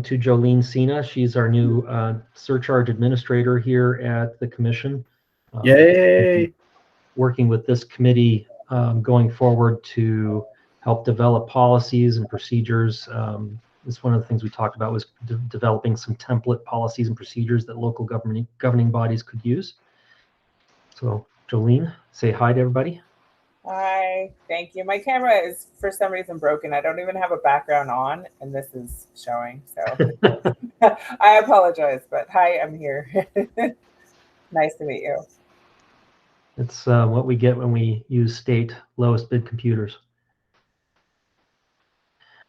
to Jolene Sina. She's our new surcharge administrator here at the commission. Yay! Working with this committee going forward to help develop policies and procedures. It's one of the things we talked about was developing some template policies and procedures that local governing bodies could use. So Jolene, say hi to everybody. Hi, thank you. My camera is for some reason broken. I don't even have a background on, and this is showing. So I apologize, but hi, I'm here. Nice to meet you. It's what we get when we use state lowest bid computers.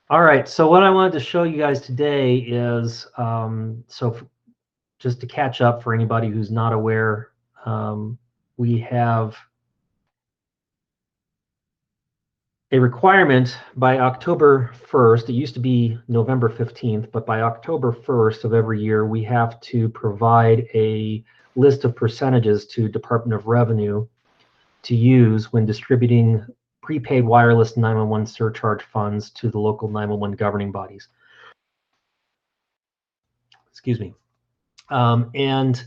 All right, so what I wanted to show you guys today is, just to catch up for anybody who's not aware, we have a requirement by October 1st. It used to be November 15th, but by October 1st of every year, we have to provide a list of percentages to Department of Revenue to use when distributing prepaid wireless 911 surcharge funds to the local 911 governing bodies. Excuse me. And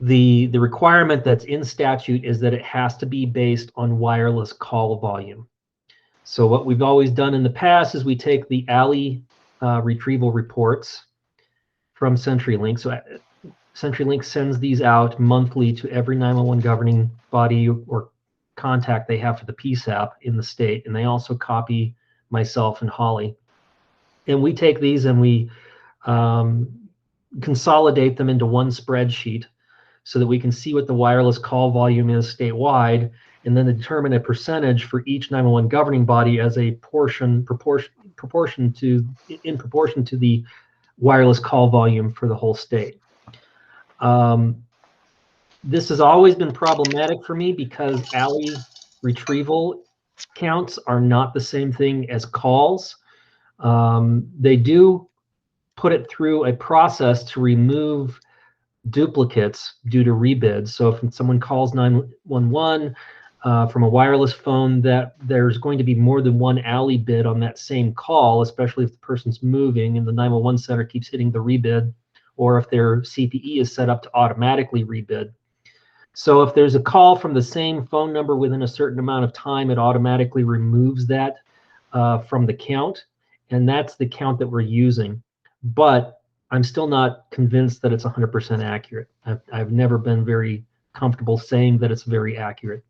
the requirement that's in statute is that it has to be based on wireless call volume. So what we've always done in the past is we take the alley retrieval reports from CenturyLink. So CenturyLink sends these out monthly to every 911 governing body or contact they have for the PSAP in the state, and they also copy myself and Holly. And we take these and we consolidate them into one spreadsheet so that we can see what the wireless call volume is statewide, and then determine a percentage for each 911 governing body as a in proportion to the wireless call volume for the whole state. This has always been problematic for me because alley retrieval counts are not the same thing as calls. They do put it through a process to remove duplicates due to rebids. So if someone calls 911 from a wireless phone, that there's going to be more than one alley bid on that same call, especially if the person's moving and the 911 center keeps hitting the rebid, or if their CPE is set up to automatically rebid. So if there's a call from the same phone number within a certain amount of time, it automatically removes that from the count, and that's the count that we're using. But I'm still not convinced that it's 100% accurate. I've never been very comfortable saying that it's very accurate.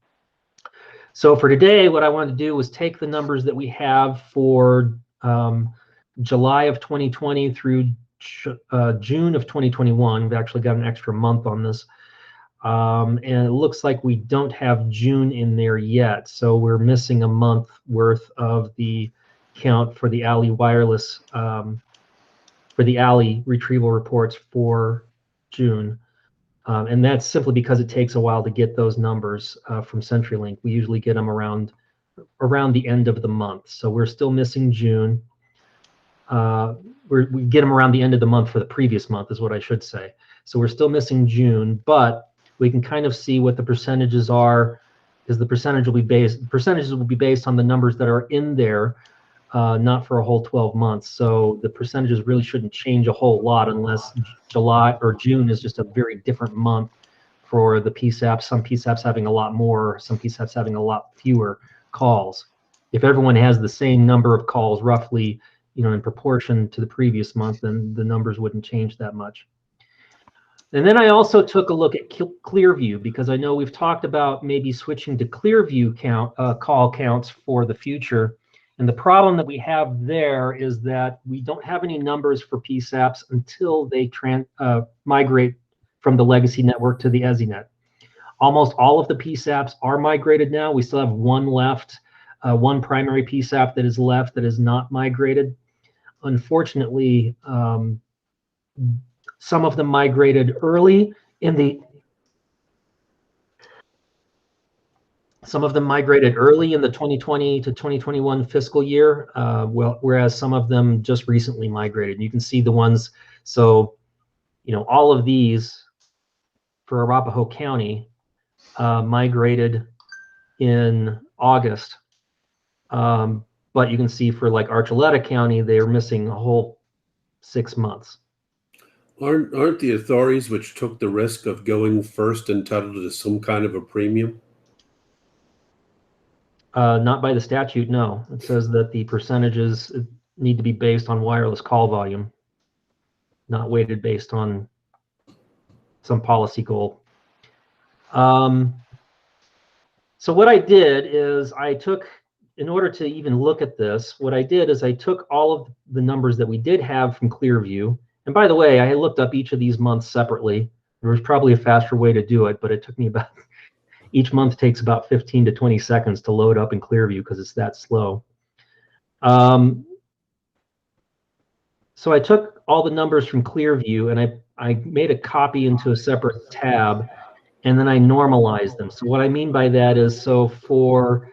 So for today, what I wanted to do was take the numbers that we have for July of 2020 through June of 2021. We've actually got an extra month on this. And it looks like we don't have June in there yet. So we're missing a month worth of the count for the alley wireless, for the alley retrieval reports for June. And that's simply because it takes a while to get those numbers from CenturyLink. We usually get them around the end of the month. So we're still missing June. We get them around the end of the month for the previous month is what I should say. So we're still missing June, but we can kind of see what the percentages are, because the percentages will be based on the numbers that are in there, not for a whole 12 months. So the percentages really shouldn't change a whole lot unless July or June is just a very different month for the PSAPs. Some PSAPs having a lot more, some PSAPs having a lot fewer calls. If everyone has the same number of calls roughly, in proportion to the previous month, then the numbers wouldn't change that much. And then I also took a look at Clearview, because I know we've talked about maybe switching to Clearview call counts for the future. And the problem that we have there is that we don't have any numbers for PSAPs until they migrate from the legacy network to the EZNet. Almost all of the PSAPs are migrated now. We still have one left, one primary PSAP that is left that is not migrated. Unfortunately, some of them migrated early in the 2020 to 2021 fiscal year, whereas some of them just recently migrated. You can see the ones, so all of these for Arapahoe County migrated in August, but you can see for like Archuleta County, they're missing a whole 6 months. Aren't the authorities which took the risk of going first entitled to some kind of a premium? Not by the statute, no. It says that the percentages need to be based on wireless call volume, not weighted based on some policy goal. So what I did is I took, in order to even look at this, what I did is I took all of the numbers that we did have from Clearview. And by the way, I looked up each of these months separately. There was probably a faster way to do it, but it took me about, each month takes about 15 to 20 seconds to load up in Clearview because it's that slow. So I took all the numbers from Clearview and I made a copy into a separate tab, and then I normalized them. So what I mean by that is, so for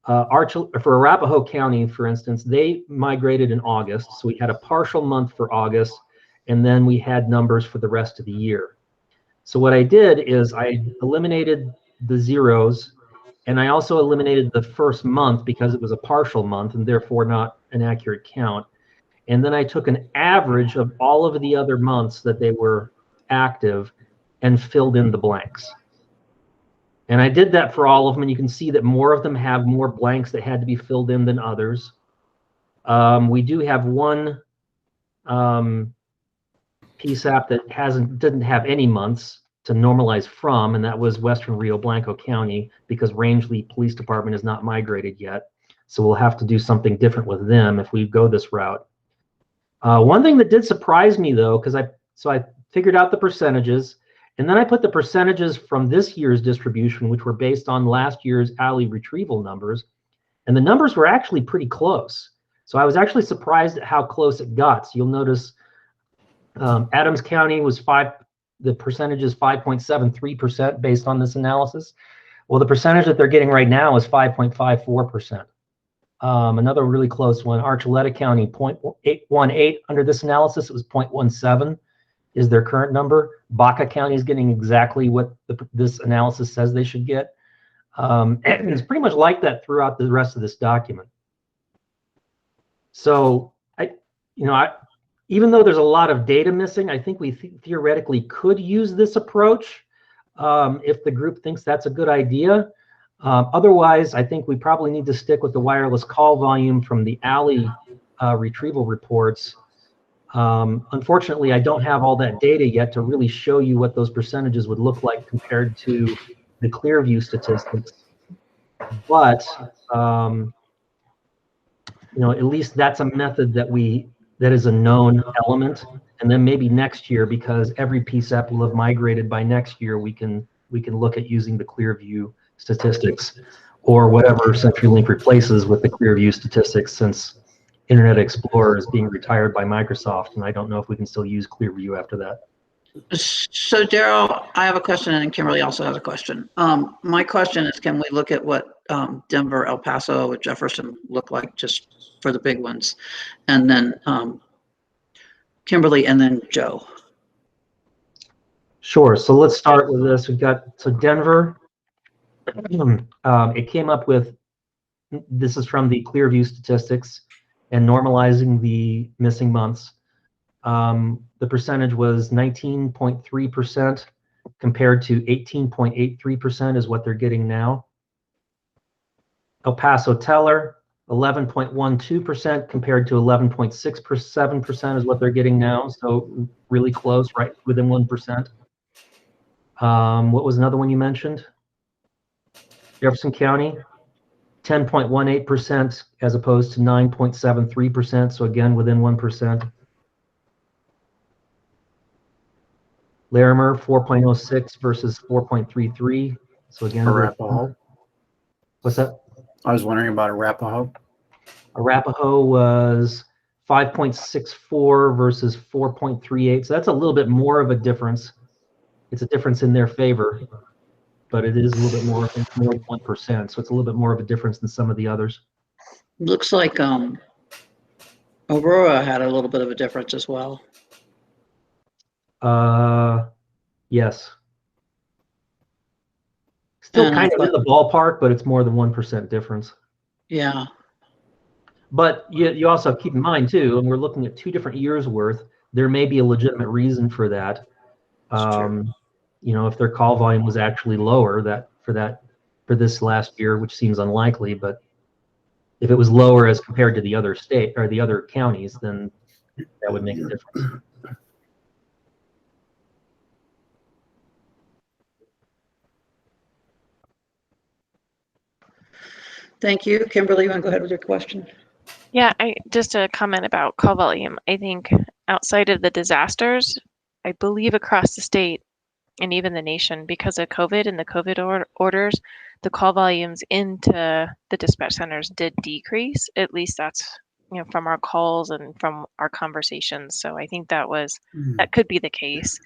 Arapahoe County, for instance, they migrated in August. So we had a partial month for August, and then we had numbers for the rest of the year. So what I did is I eliminated the zeros, and I also eliminated the first month because it was a partial month and therefore not an accurate count. And then I took an average of all of the other months that they were active and filled in the blanks. And I did that for all of them, and you can see that more of them have more blanks that had to be filled in than others. We do have one PSAP that didn't have any months to normalize from, and that was Western Rio Blanco County, because Rangeley Police Department is not migrated yet. So we'll have to do something different with them if we go this route. One thing that did surprise me though, because I figured out the percentages, and then I put the percentages from this year's distribution, which were based on last year's alley retrieval numbers, and the numbers were actually pretty close. So I was actually surprised at how close it got. So you'll notice Adams County was the percentage is 5.73% based on this analysis. Well, the percentage that they're getting right now is 5.54%. Another really close one, Archuleta County, 0.818. Under this analysis, it was 0.17 is their current number. Baca County is getting exactly what this analysis says they should get. And it's pretty much like that throughout the rest of this document. So, even though there's a lot of data missing, I think we theoretically could use this approach if the group thinks that's a good idea. Otherwise, I think we probably need to stick with the wireless call volume from the alley retrieval reports. Unfortunately, I don't have all that data yet to really show you what those percentages would look like compared to the Clearview statistics. But at least that's a method that is a known element. And then maybe next year, because every PSAP will have migrated by next year, we can look at using the Clearview statistics or whatever CenturyLink replaces with the Clearview statistics, since Internet Explorer is being retired by Microsoft, and I don't know if we can still use Clearview after that. So Daryl, I have a question, and Kimberly also has a question. My question is, can we look at what Denver, El Paso, Jefferson look like, just for the big ones? And then Kimberly, and then Joe. Sure, so let's start with this. We've got, so Denver, it came up with, this is from the Clearview statistics, and normalizing the missing months. The percentage was 19.3% compared to 18.83% is what they're getting now. El Paso Teller, 11.12% compared to 11.67% is what they're getting now. So really close, right within 1%. What was another one you mentioned? Jefferson County, 10.18% as opposed to 9.73%. So again, within 1%. Larimer, 4.06 versus 4.33. So again, Arapahoe. What's that? I was wondering about Arapahoe. Arapahoe was 5.64 versus 4.38. So that's a little bit more of a difference. It's a difference in their favor, but it is a little bit more than 1%. So it's a little bit more of a difference than some of the others. Looks like Aurora had a little bit of a difference as well. Yes. Still And kind of in the ballpark, but it's more than 1% difference. Yeah. But you also keep in mind too, and we're looking at 2 different years worth. there may be a legitimate reason for that. That's true. If their call volume was actually lower for this last year, which seems unlikely, but if it was lower as compared to the other state or the other counties, then that would make a difference. Thank you. Kimberly, you want to go ahead with your question? Yeah, just a comment about call volume. I think outside of the disasters, I believe across the state and even the nation, because of COVID and the COVID orders, the call volumes into the dispatch centers did decrease. At least that's, from our calls and from our conversations. So I think that could be the case.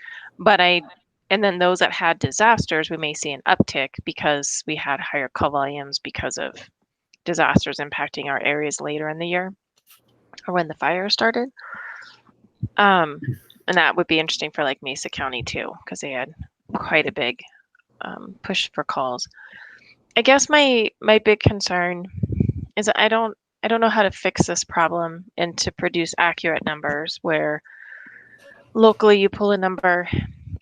And then those that had disasters, we may see an uptick because we had higher call volumes because of disasters impacting our areas later in the year or when the fire started. And that would be interesting for like Mesa County too, because they had quite a big push for calls. I guess my big concern is I don't know how to fix this problem and to produce accurate numbers where locally you pull a number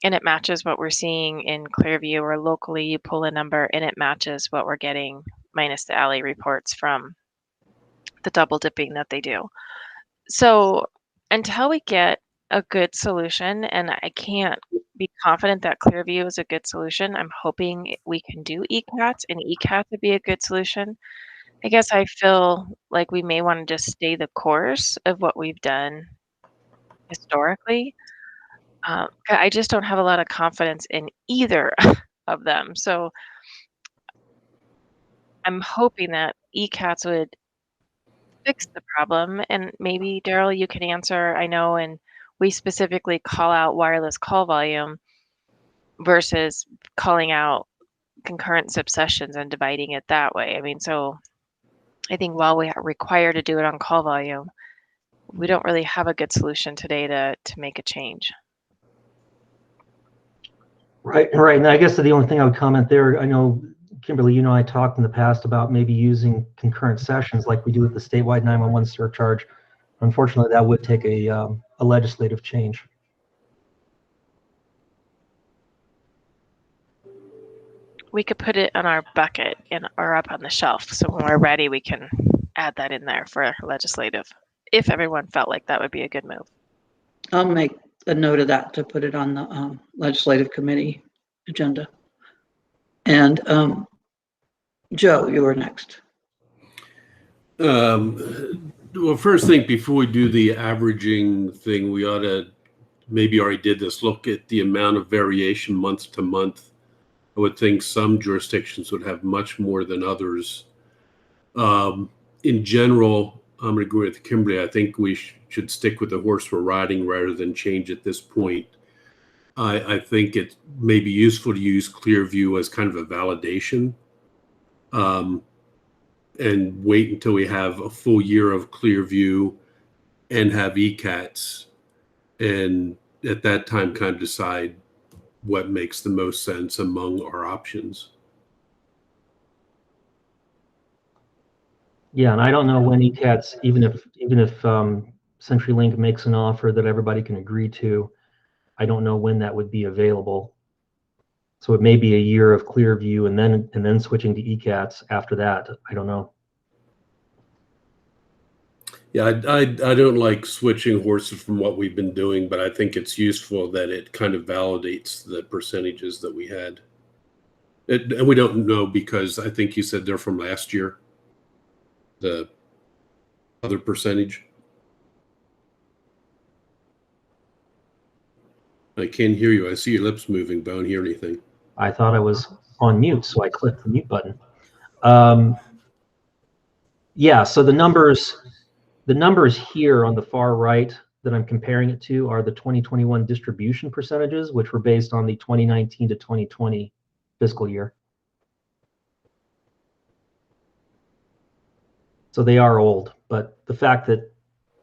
and it matches what we're seeing in Clearview, or locally you pull a number and it matches what we're getting minus the alley reports from the double dipping that they do. So until we get a good solution, and I can't be confident that Clearview is a good solution, I'm hoping we can do ECATs, and ECAT would be a good solution. I guess I feel like we may want to just stay the course of what we've done historically. I just don't have a lot of confidence in either of them. So I'm hoping that ECATs would fix the problem. And maybe, Daryl, you can answer. I know, and we specifically call out wireless call volume versus calling out concurrent SIP sessions and dividing it that way. I mean, so I think while we are required to do it on call volume, we don't really have a good solution today to make a change. Right. And I guess the only thing I would comment there, I know, Kimberly, I talked in the past about maybe using concurrent sessions like we do with the statewide 911 surcharge. Unfortunately, that would take a legislative change. We could put it on our bucket or up on the shelf. So when we're ready, we can add that in there for legislative, if everyone felt like that would be a good move. I'll make a note of that to put it on the legislative committee agenda. And Joe, you are next. Well, first thing, before we do the averaging thing, we ought to, maybe already did this, look at the amount of variation month to month. I would think some jurisdictions would have much more than others. In general, I'm going to agree with Kimberly. I think we should stick with the horse we're riding rather than change at this point. I think it may be useful to use Clearview as kind of a validation, and wait until we have a full year of Clearview and have ECATs, and at that time kind of decide what makes the most sense among our options. Yeah, and I don't know when ECATs, even if CenturyLink makes an offer that everybody can agree to, I don't know when that would be available. So it may be a year of Clearview and then switching to ECATs after that. I don't know. Yeah, I don't like switching horses from what we've been doing, but I think it's useful that it kind of validates the percentages that we had. And we don't know because I think you said they're from last year, the other percentage. I can't hear you. I see your lips moving, but I don't hear anything. I thought I was on mute, so I clicked the mute button. Yeah, so the numbers here on the far right that I'm comparing it to are the 2021 distribution percentages, which were based on the 2019 to 2020 fiscal year. So they are old, but the fact that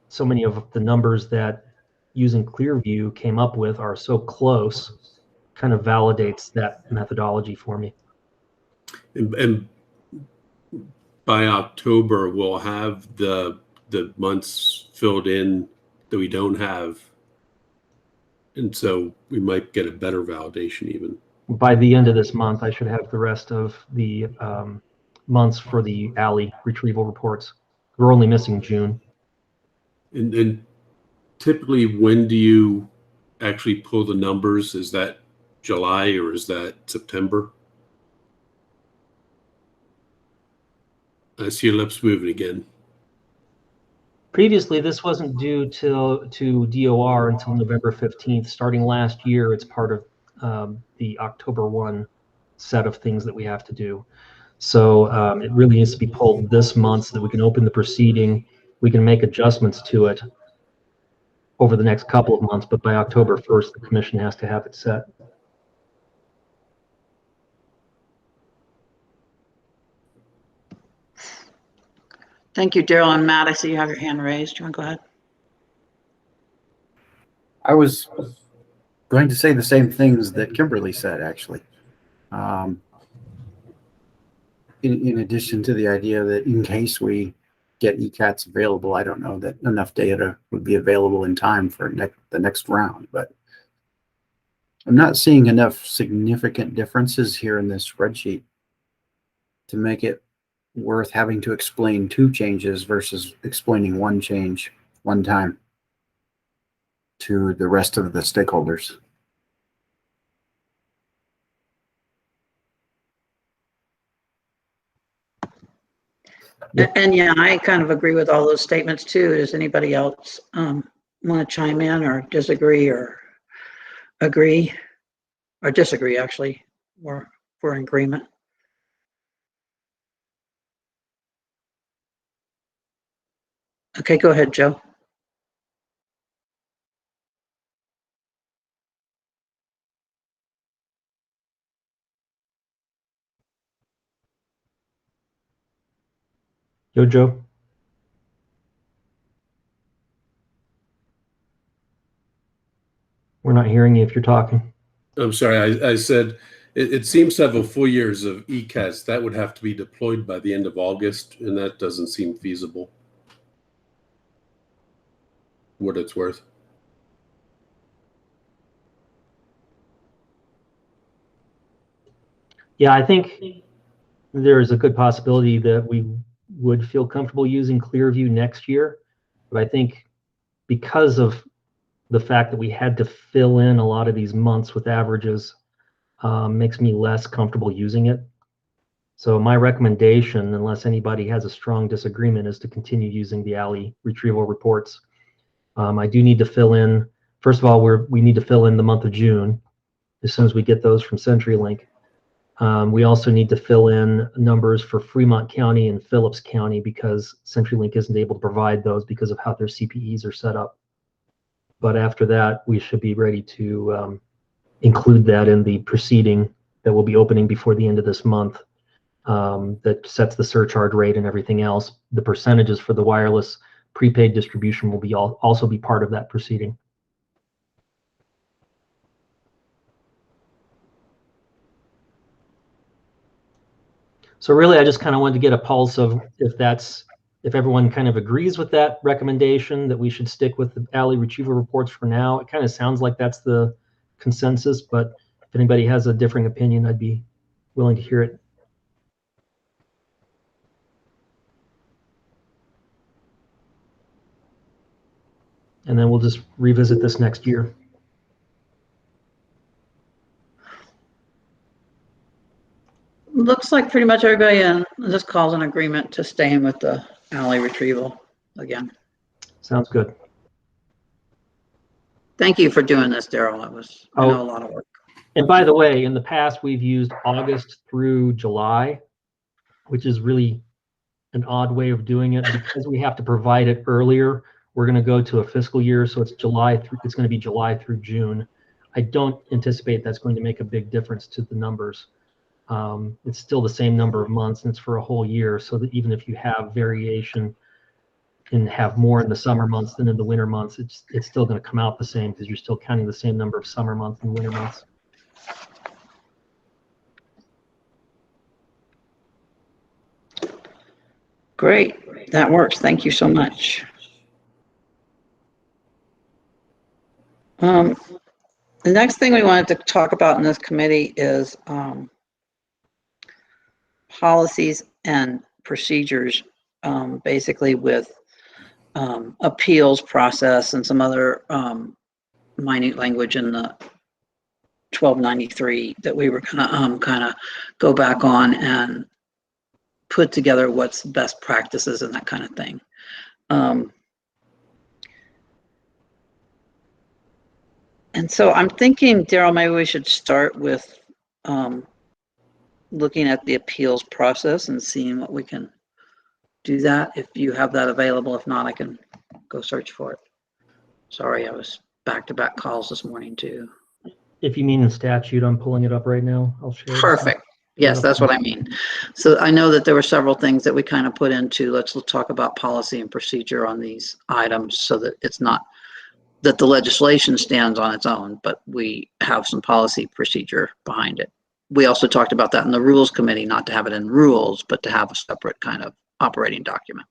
so many of the numbers that using Clearview came up with are so close kind of validates that methodology for me. And by October, we'll have the months filled in that we don't have And so we might get a better validation even. By the end of this month, I should have the rest of the months for the alley retrieval reports. We're only missing June. And typically, when do you actually pull the numbers? Is that July or is that September? I see your lips moving again. Previously, this wasn't due to DOR until November 15th. Starting last year, it's part of the October 1 set of things that we have to do. So it really needs to be pulled this month so that we can open the proceeding. We can make adjustments to it over the next couple of months, but by October 1st, the commission has to have it set. Thank you, Daryl. And Matt, I see you have your hand raised. Do you want to go ahead? I was going to say the same things that Kimberly said, actually. In addition to the idea that in case we get ECATs available, I don't know that enough data would be available in time for the next round, but I'm not seeing enough significant differences here in this spreadsheet to make it worth having to explain 2 changes versus explaining 1 change one time to the rest of the stakeholders. And yeah, I kind of agree with all those statements too. Does anybody else want to chime in or disagree or agree or disagree, actually? We're in agreement. Okay, go ahead, Joe. Yo, Joe. We're not hearing you if you're talking. I'm sorry, I said it seems to have a 4 years of ECAS. That would have to be deployed by the end of August, and that doesn't seem feasible. What it's worth. Yeah, I think there's a good possibility that we would feel comfortable using Clearview next year. But I think because of the fact that we had to fill in a lot of these months with averages makes me less comfortable using it. So my recommendation, unless anybody has a strong disagreement, is to continue using the alley retrieval reports. I do need to fill in, first of all, we need to fill in the month of June as soon as we get those from CenturyLink. We also need to fill in numbers for Fremont County and Phillips County because CenturyLink isn't able to provide those because of how their CPEs are set up. But after that, we should be ready to include that in the proceeding that will be opening before the end of this month that sets the surcharge rate and everything else. The percentages for the wireless prepaid distribution will be also be part of that proceeding. So really, I just kind of wanted to get a pulse of if everyone kind of agrees with that recommendation that we should stick with the alley retrieval reports for now. It kind of sounds like that's the consensus, but if anybody has a differing opinion, I'd be willing to hear it. And then we'll just revisit this next year. Looks like pretty much everybody in this call's an agreement to staying with the alley retrieval again. Sounds good. Thank you for doing this, Daryl. It was, I know, a lot of work. And by the way, in the past, we've used August through July, which is really an odd way of doing it because we have to provide it earlier. We're going to go to a fiscal year, so it's going to be July through June. I don't anticipate that's going to make a big difference to the numbers. It's still the same number of months, and it's for a whole year, so that even if you have variation and have more in the summer months than in the winter months, it's still going to come out the same because you're still counting the same number of summer months and winter months. Great, that works. Thank you so much. The next thing we wanted to talk about in this committee is policies and procedures, basically with appeals process and some other minute language in the 1293 that we were gonna kind of go back on and put together what's best practices and that kind of thing. And so I'm thinking, Daryl, maybe we should start with looking at the appeals process and seeing what we can do that. If you have that available, if not, I can go search for it. Sorry, I was back-to-back calls this morning too. If you mean the statute, I'm pulling it up right now. I'll share. Perfect. Yes, that's what I mean. So I know that there were several things that we kind of put into, let's talk about policy and procedure on these items so that it's not that the legislation stands on its own, but we have some policy procedure behind it. We also talked about that in the rules committee, not to have it in rules, but to have a separate kind of operating document.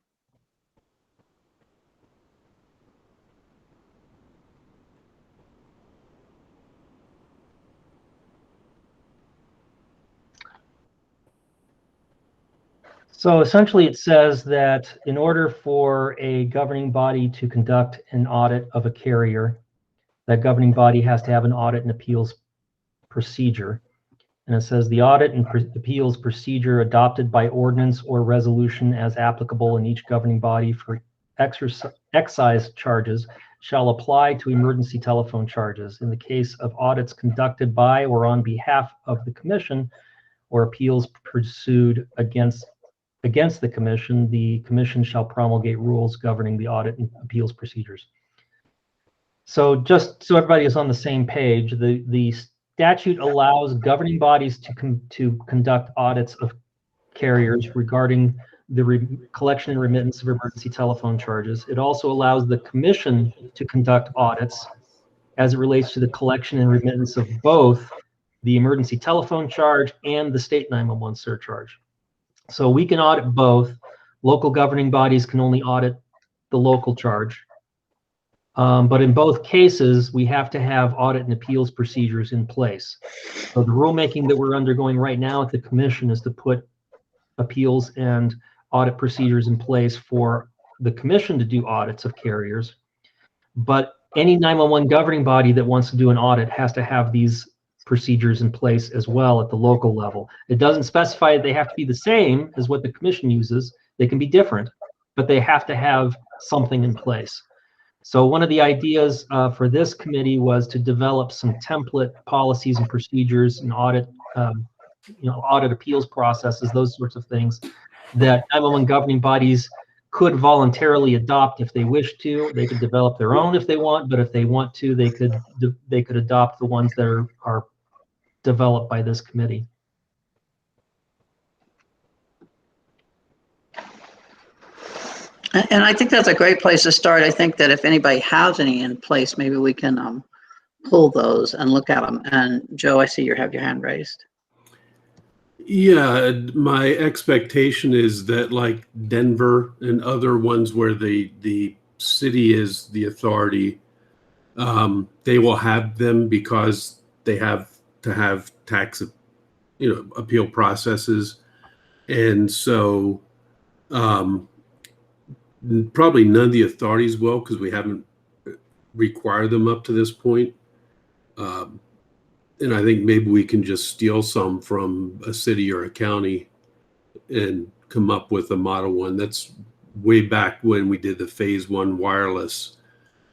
So essentially it says that in order for a governing body to conduct an audit of a carrier, that governing body has to have an audit and appeals procedure. And it says the audit and appeals procedure adopted by ordinance or resolution as applicable in each governing body for excise charges shall apply to emergency telephone charges. In the case of audits conducted by or on behalf of the commission or appeals pursued against the commission shall promulgate rules governing the audit and appeals procedures. So just so everybody is on the same page, the statute allows governing bodies to conduct audits of carriers regarding the collection and remittance of emergency telephone charges. It also allows the commission to conduct audits as it relates to the collection and remittance of both the emergency telephone charge and the state 911 surcharge. So we can audit both. Local governing bodies can only audit the local charge. But in both cases, we have to have audit and appeals procedures in place. So the rulemaking that we're undergoing right now at the commission is to put appeals and audit procedures in place for the commission to do audits of carriers. But any 911 governing body that wants to do an audit has to have these procedures in place as well at the local level. It doesn't specify that they have to be the same as what the commission uses. They can be different, but they have to have something in place. So one of the ideas for this committee was to develop some template policies and procedures and audit, audit appeals processes, those sorts of things that 911 governing bodies could voluntarily adopt if they wish to. They could develop their own if they want, but if they want to, they could adopt the ones that are developed by this committee. And I think that's a great place to start. I think that if anybody has any in place, maybe we can pull those and look at them. And Joe, I see you have your hand raised. Yeah, my expectation is that like Denver and other ones where the city is the authority, they will have them because they have to have tax, appeal processes. And so probably none of the authorities will, because we haven't required them up to this point. And I think maybe we can just steal some from a city or a county and come up with a model one. That's way back when we did the phase 1 wireless.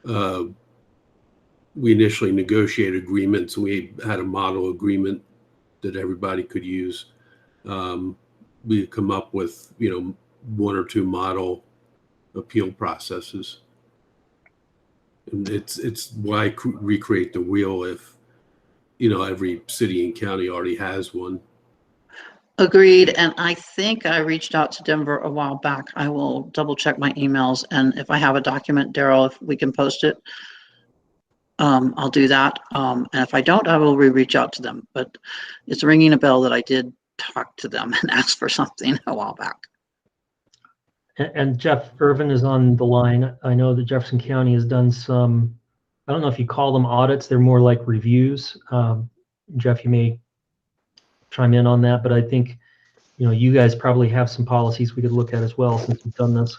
We initially negotiated agreements. We had a model agreement that everybody could use. We come up with, 1 or 2 model appeal processes. And it's why recreate the wheel if every city and county already has one. Agreed. And I think I reached out to Denver a while back. I will double check my emails. And if I have a document, Daryl, if we can post it, I'll do that. And if I don't, I will reach out to them. But it's ringing a bell that I did talk to them and ask for something a while back. And Jeff Irvin is on the line. I know that Jefferson County has done some I don't know if you call them audits. They're more like reviews. Jeff, you may chime in on that, but I think, you guys probably have some policies we could look at as well since you've done this.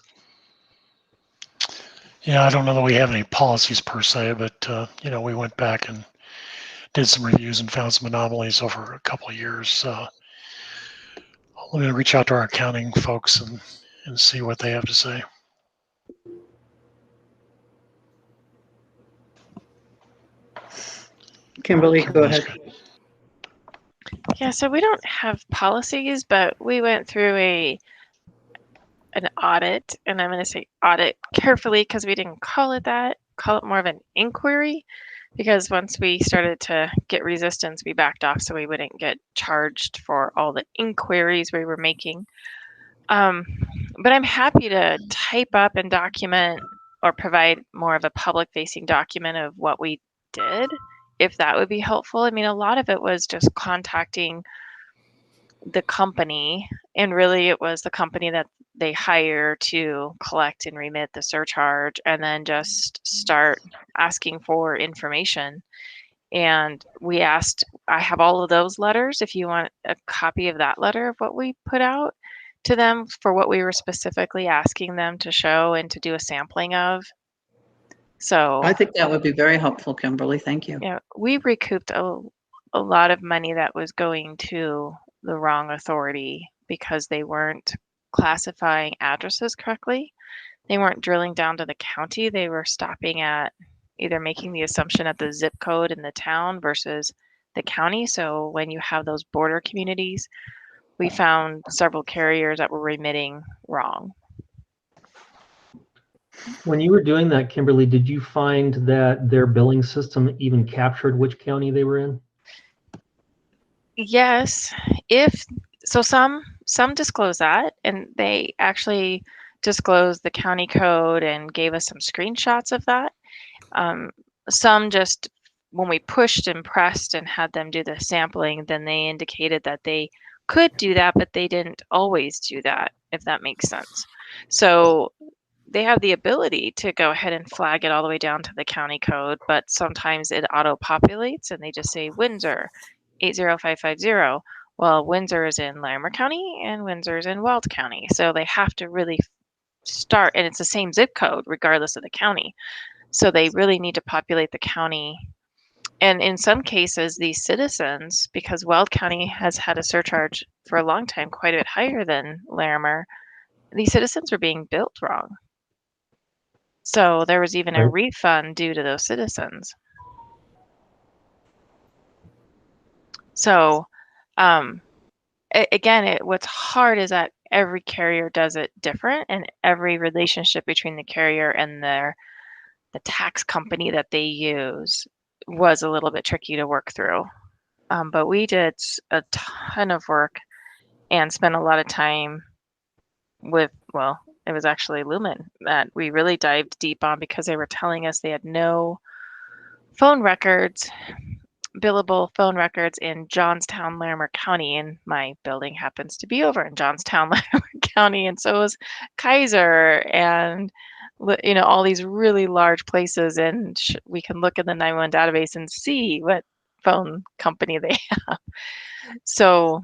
Yeah, I don't know that we have any policies per se, but we went back and did some reviews and found some anomalies over a couple of years. I'm going to reach out to our accounting folks and see what they have to say. Kimberly, go ahead. Yeah, so we don't have policies, but we went through an audit, and I'm going to say audit carefully because we didn't call it that. Call it more of an inquiry, because once we started to get resistance, we backed off so we wouldn't get charged for all the inquiries we were making. But I'm happy to type up and document or provide more of a public-facing document of what we did, if that would be helpful. I mean, a lot of it was just contacting the company, and really it was the company that they hire to collect and remit the surcharge, and then just start asking for information. And we asked, I have all of those letters, if you want a copy of that letter of what we put out to them for what we were specifically asking them to show and to do a sampling of. So I think that would be very helpful, Kimberly. Thank you. yeah, we recouped a lot of money that was going to the wrong authority because they weren't classifying addresses correctly. They weren't drilling down to the county. They were stopping at either making the assumption at the zip code in the town versus the county. So when you have those border communities, we found several carriers that were remitting wrong. When you were doing that, Kimberly, did you find that their billing system even captured which county they were in? Yes, some disclose that, and they actually disclosed the county code and gave us some screenshots of that. Some just, when we pushed and pressed and had them do the sampling, then they indicated that they could do that, but they didn't always do that, if that makes sense. So they have the ability to go ahead and flag it all the way down to the county code, but sometimes it auto-populates and they just say Windsor 80550. Well, Windsor is in Larimer County and Windsor is in Weld County. So they have to really start, and it's the same zip code regardless of the county. So they really need to populate the county. And in some cases, these citizens, because Weld County has had a surcharge for a long time, quite a bit higher than Larimer, these citizens were being billed wrong. So there was even a refund due to those citizens. So again, what's hard is that every carrier does it different, and every relationship between the carrier and the tax company that they use was a little bit tricky to work through. But we did a ton of work and spent a lot of time with, well, it was actually Lumen that we really dived deep on, because they were telling us they had no phone records, billable phone records in Johnstown, Larimer County, and my building happens to be over in Johnstown, Larimer County, and so is Kaiser, and all these really large places, and we can look in the 911 database and see what phone company they have. So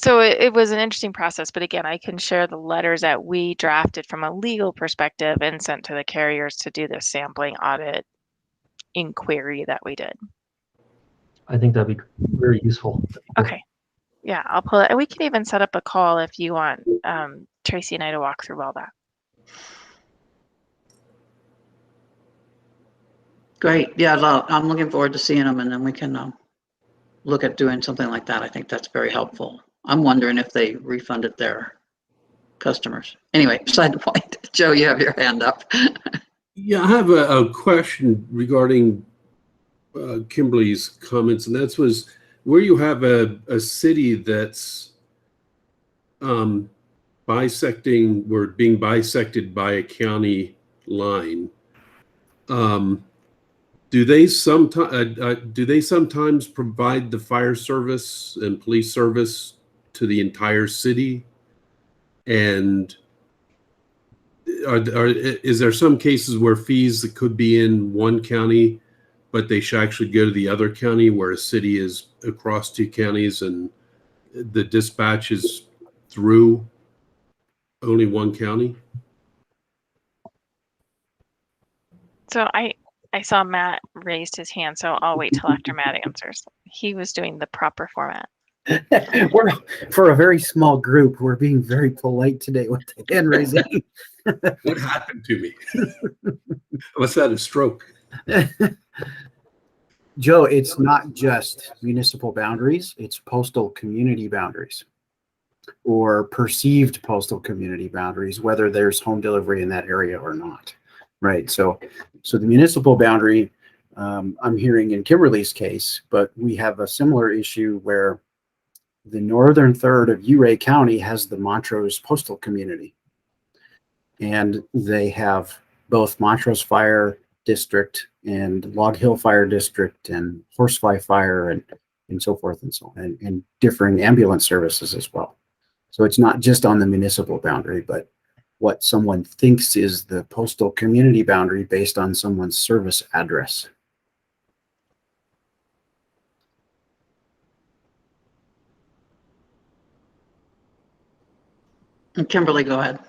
it was an interesting process, but again, I can share the letters that we drafted from a legal perspective and sent to the carriers to do the sampling audit inquiry that we did. I think that'd be very useful. Okay. Yeah, I'll pull it. And we can even set up a call if you want Tracy and I to walk through all that. Great. Yeah, I'm looking forward to seeing them, and then we can look at doing something like that. I think that's very helpful. I'm wondering if they refunded their customers. Anyway, beside the point. Joe, you have your hand up. Yeah, I have a question regarding Kimberly's comments, and that was where you have a city that's bisecting, or being bisected by a county line. Do they sometimes provide the fire service and police service to the entire city? And is there some cases where fees that could be in one county, but they should actually go to the other county, where a city is across two counties and the dispatch is through only one county? So I saw Matt raised his hand, so I'll wait till after Matt answers. He was doing the proper format. We're, for a very small group, we're being very polite today with the hand raising. What happened to me? What's that, a stroke? Joe, it's not just municipal boundaries, it's postal community boundaries or perceived postal community boundaries, whether there's home delivery in that area or not. Right. So the municipal boundary, I'm hearing in Kimberly's case, but we have a similar issue where the northern third of Ouray County has the Montrose postal community. And they have both Montrose Fire District and Log Hill Fire District and Horsefly Fire and so forth and so on, and differing ambulance services as well. So it's not just on the municipal boundary, but what someone thinks is the postal community boundary based on someone's service address. And Kimberly, go ahead.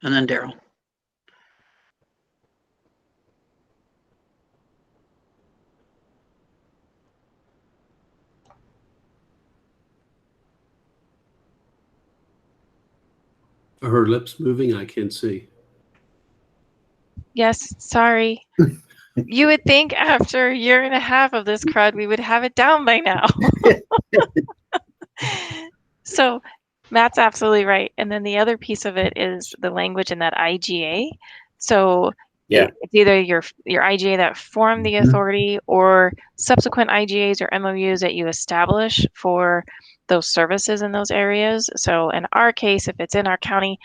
And then Daryl. Are her lips moving? I can't see. Yes, sorry. You would think after a year and a half of this crud, we would have it down by now. So Matt's absolutely right. And then the other piece of it is the language in that IGA. So Yeah. it's either your IGA that formed the authority or subsequent IGAs or MOUs that you establish for those services in those areas. So in our case, if it's in our county,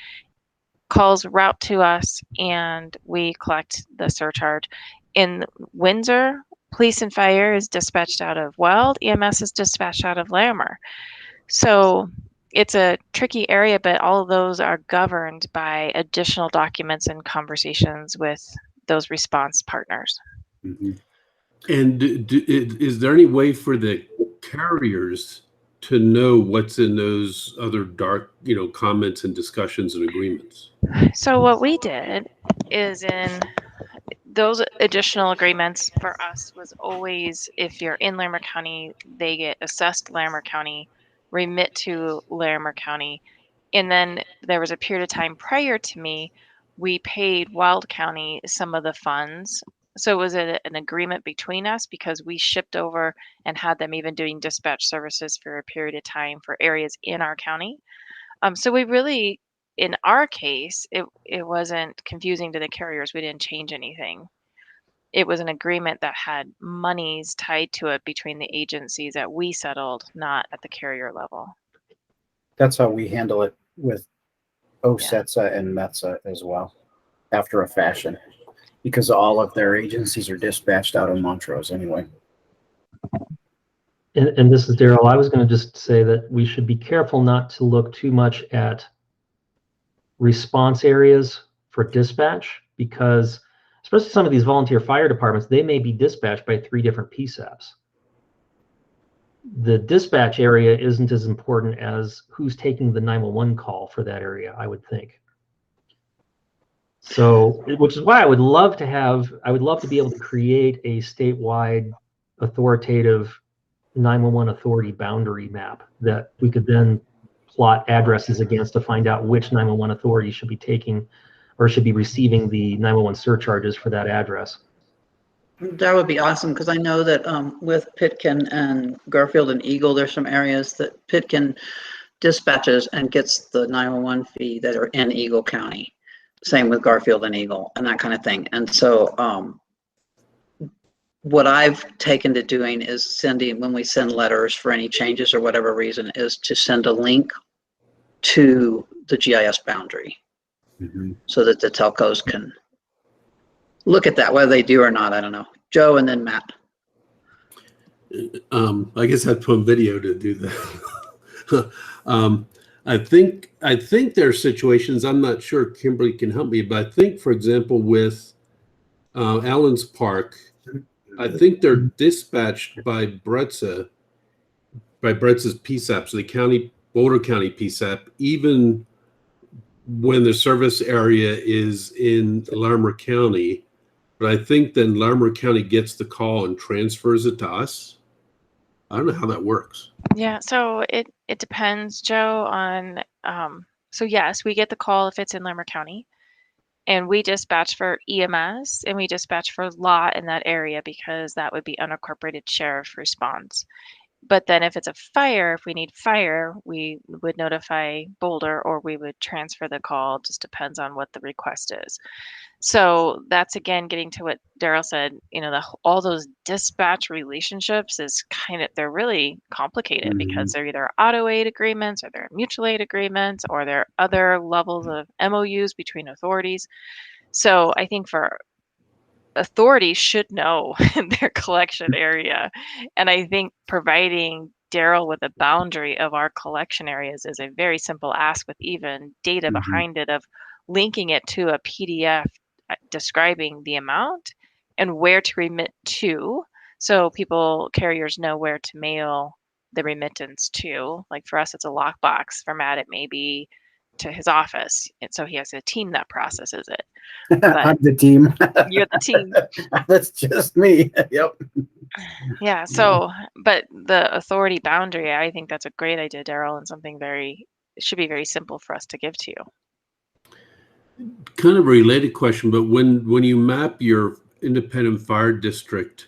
calls route to us and we collect the surcharge. In Windsor, police and fire is dispatched out of Weld, EMS is dispatched out of Larimer. So it's a tricky area, but all of those are governed by additional documents and conversations with those response partners. Mm-hmm. And is there any way for the carriers to know what's in those other dark, comments and discussions and agreements? So what we did is in those additional agreements for us was always, if you're in Larimer County, they get assessed Larimer County, remit to Larimer County. And then there was a period of time prior to me, we paid Weld County some of the funds. So it was an agreement between us because we shipped over and had them even doing dispatch services for a period of time for areas in our county. So we really, in our case, it wasn't confusing to the carriers. We didn't change anything. It was an agreement that had monies tied to it between the agencies that we settled, not at the carrier level. That's how we handle it with OSETSA and METSA as well, after a fashion, because all of their agencies are dispatched out of Montrose anyway. And this is Daryl. I was going to just say that we should be careful not to look too much at response areas for dispatch, because especially some of these volunteer fire departments, they may be dispatched by 3 different PSAPs. The dispatch area isn't as important as who's taking the 911 call for that area, I would think. So, which is why I would love to be able to create a statewide authoritative 911 authority boundary map that we could then plot addresses against to find out which 911 authority should be taking or should be receiving the 911 surcharges for that address. That would be awesome, because I know that with Pitkin and Garfield and Eagle, there's some areas that Pitkin dispatches and gets the 911 fee that are in Eagle County. Same with Garfield and Eagle and that kind of thing. And so what I've taken to doing is sending, when we send letters for any changes or whatever reason, is to send a link to the GIS boundary so that the telcos can look at that, whether they do or not. I don't know. Joe and then Matt. I guess I'd put video to do that. I think there are situations, I'm not sure Kimberly can help me, but I think, for example, with Allen's Park, I think they're dispatched by Bretza, by Bretza's PSAP, so the Boulder County PSAP, even when the service area is in Larimer County. But I think then Larimer County gets the call and transfers it to us. I don't know how that works. Yeah, so it depends, Joe, on so yes, we get the call if it's in Larimer County, and we dispatch for EMS and we dispatch for law in that area because that would be unincorporated sheriff response. But then if it's a fire, if we need fire, we would notify Boulder or we would transfer the call. Just depends on what the request is. So that's again getting to what Daryl said, all those dispatch relationships is they're really complicated because they're either auto aid agreements or they're mutual aid agreements or they're other levels of MOUs between authorities. So I think for authorities should know their collection area. And I think providing Daryl with a boundary of our collection areas is a very simple ask with even data behind it of linking it to a PDF describing the amount and where to remit to. So carriers know where to mail the remittance to. Like for us, it's a lockbox format. It may be to his office. And so he has a team that processes it. I'm the team. You're the team. That's just me. Yep. Yeah. So, but the authority boundary, I think that's a great idea, Daryl, and something it should be very simple for us to give to you. Kind of a related question, but when you map your independent fire district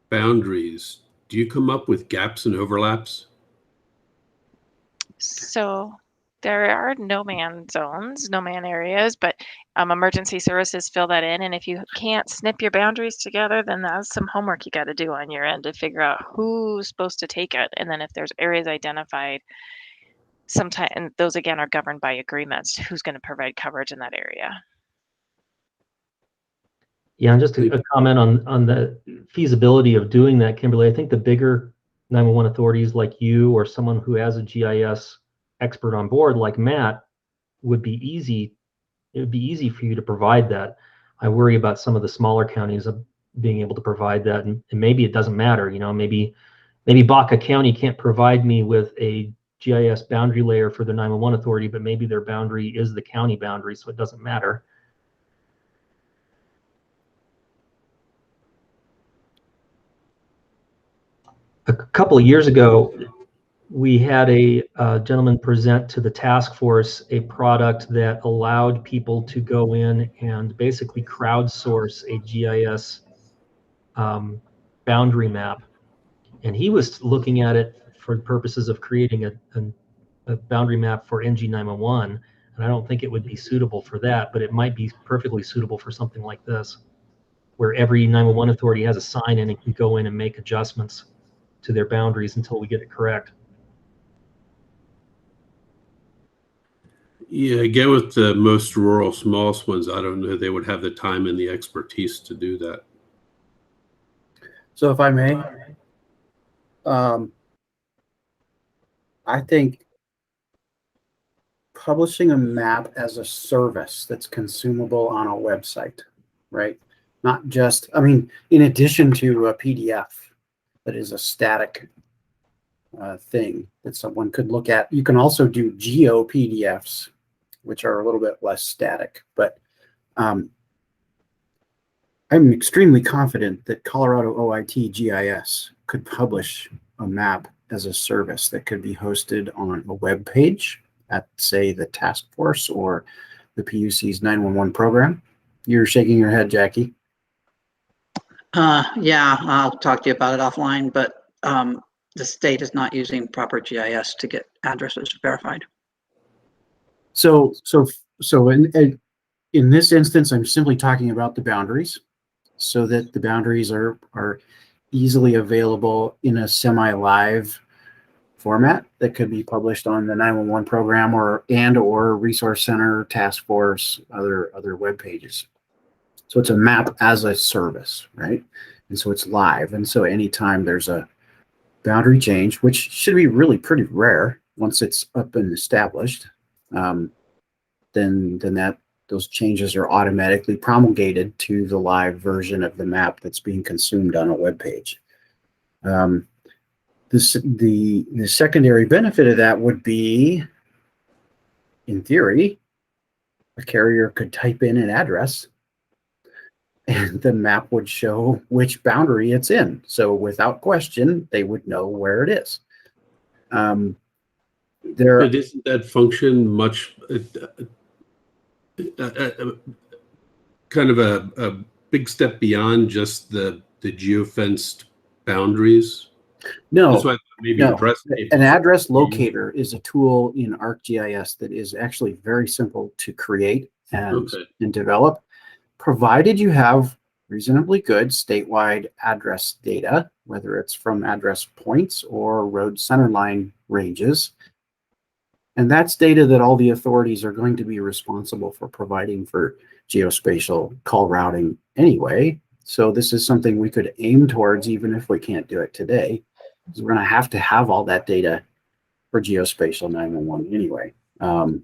boundaries, do you come up with gaps and overlaps? So there are no-man zones, no-man areas, but emergency services fill that in. And if you can't snip your boundaries together, then that's some homework you got to do on your end to figure out who's supposed to take it. And then if there's areas identified, sometimes, and those again are governed by agreements, who's going to provide coverage in that area. Yeah, and just a comment on the feasibility of doing that, Kimberly. I think the bigger 911 authorities like you or someone who has a GIS expert on board like Matt would be easy. It would be easy for you to provide that. I worry about some of the smaller counties of being able to provide that, and maybe it doesn't matter. Maybe Baca County can't provide me with a GIS boundary layer for the 911 authority, but maybe their boundary is the county boundary, so it doesn't matter. A couple of years ago, we had a gentleman present to the task force a product that allowed people to go in and basically crowdsource a GIS boundary map. And he was looking at it for purposes of creating a boundary map for NG911. And I don't think it would be suitable for that, but it might be perfectly suitable for something like this, where every 911 authority has a sign in and can go in and make adjustments to their boundaries until we get it correct. Yeah, again, with the most rural, smallest ones, I don't know they would have the time and the expertise to do that. So if I may, I think publishing a map as a service that's consumable on a website, right? Not just, in addition to a PDF that is a static thing that someone could look at. You can also do geo PDFs, which are a little bit less static, but I'm extremely confident that Colorado OIT GIS could publish a map as a service that could be hosted on a web page at, say, the task force or the PUC's 911 program. You're shaking your head, Jackie. Yeah, I'll talk to you about it offline, but the state is not using proper GIS to get addresses verified. So in this instance, I'm simply talking about the boundaries, so that the boundaries are easily available in a semi-live format that could be published on the 911 program or Resource Center, Task Force, other web pages. So it's a map as a service, right? And so it's live. And so anytime there's a boundary change, which should be really pretty rare, once it's up and established, then those changes are automatically promulgated to the live version of the map that's being consumed on a web page. The secondary benefit of that would be, in theory, a carrier could type in an address and the map would show which boundary it's in. So without question, they would know where it is. But isn't that function much kind of a big step beyond just the geofenced boundaries? No, That's why I thought maybe no. address An address locator is a tool in ArcGIS that is actually very simple to create and develop, provided you have reasonably good statewide address data, whether it's from address points or road centerline ranges. And that's data that all the authorities are going to be responsible for providing for geospatial call routing anyway. So this is something we could aim towards even if we can't do it today. Because we're going to have all that data for geospatial 911 anyway. And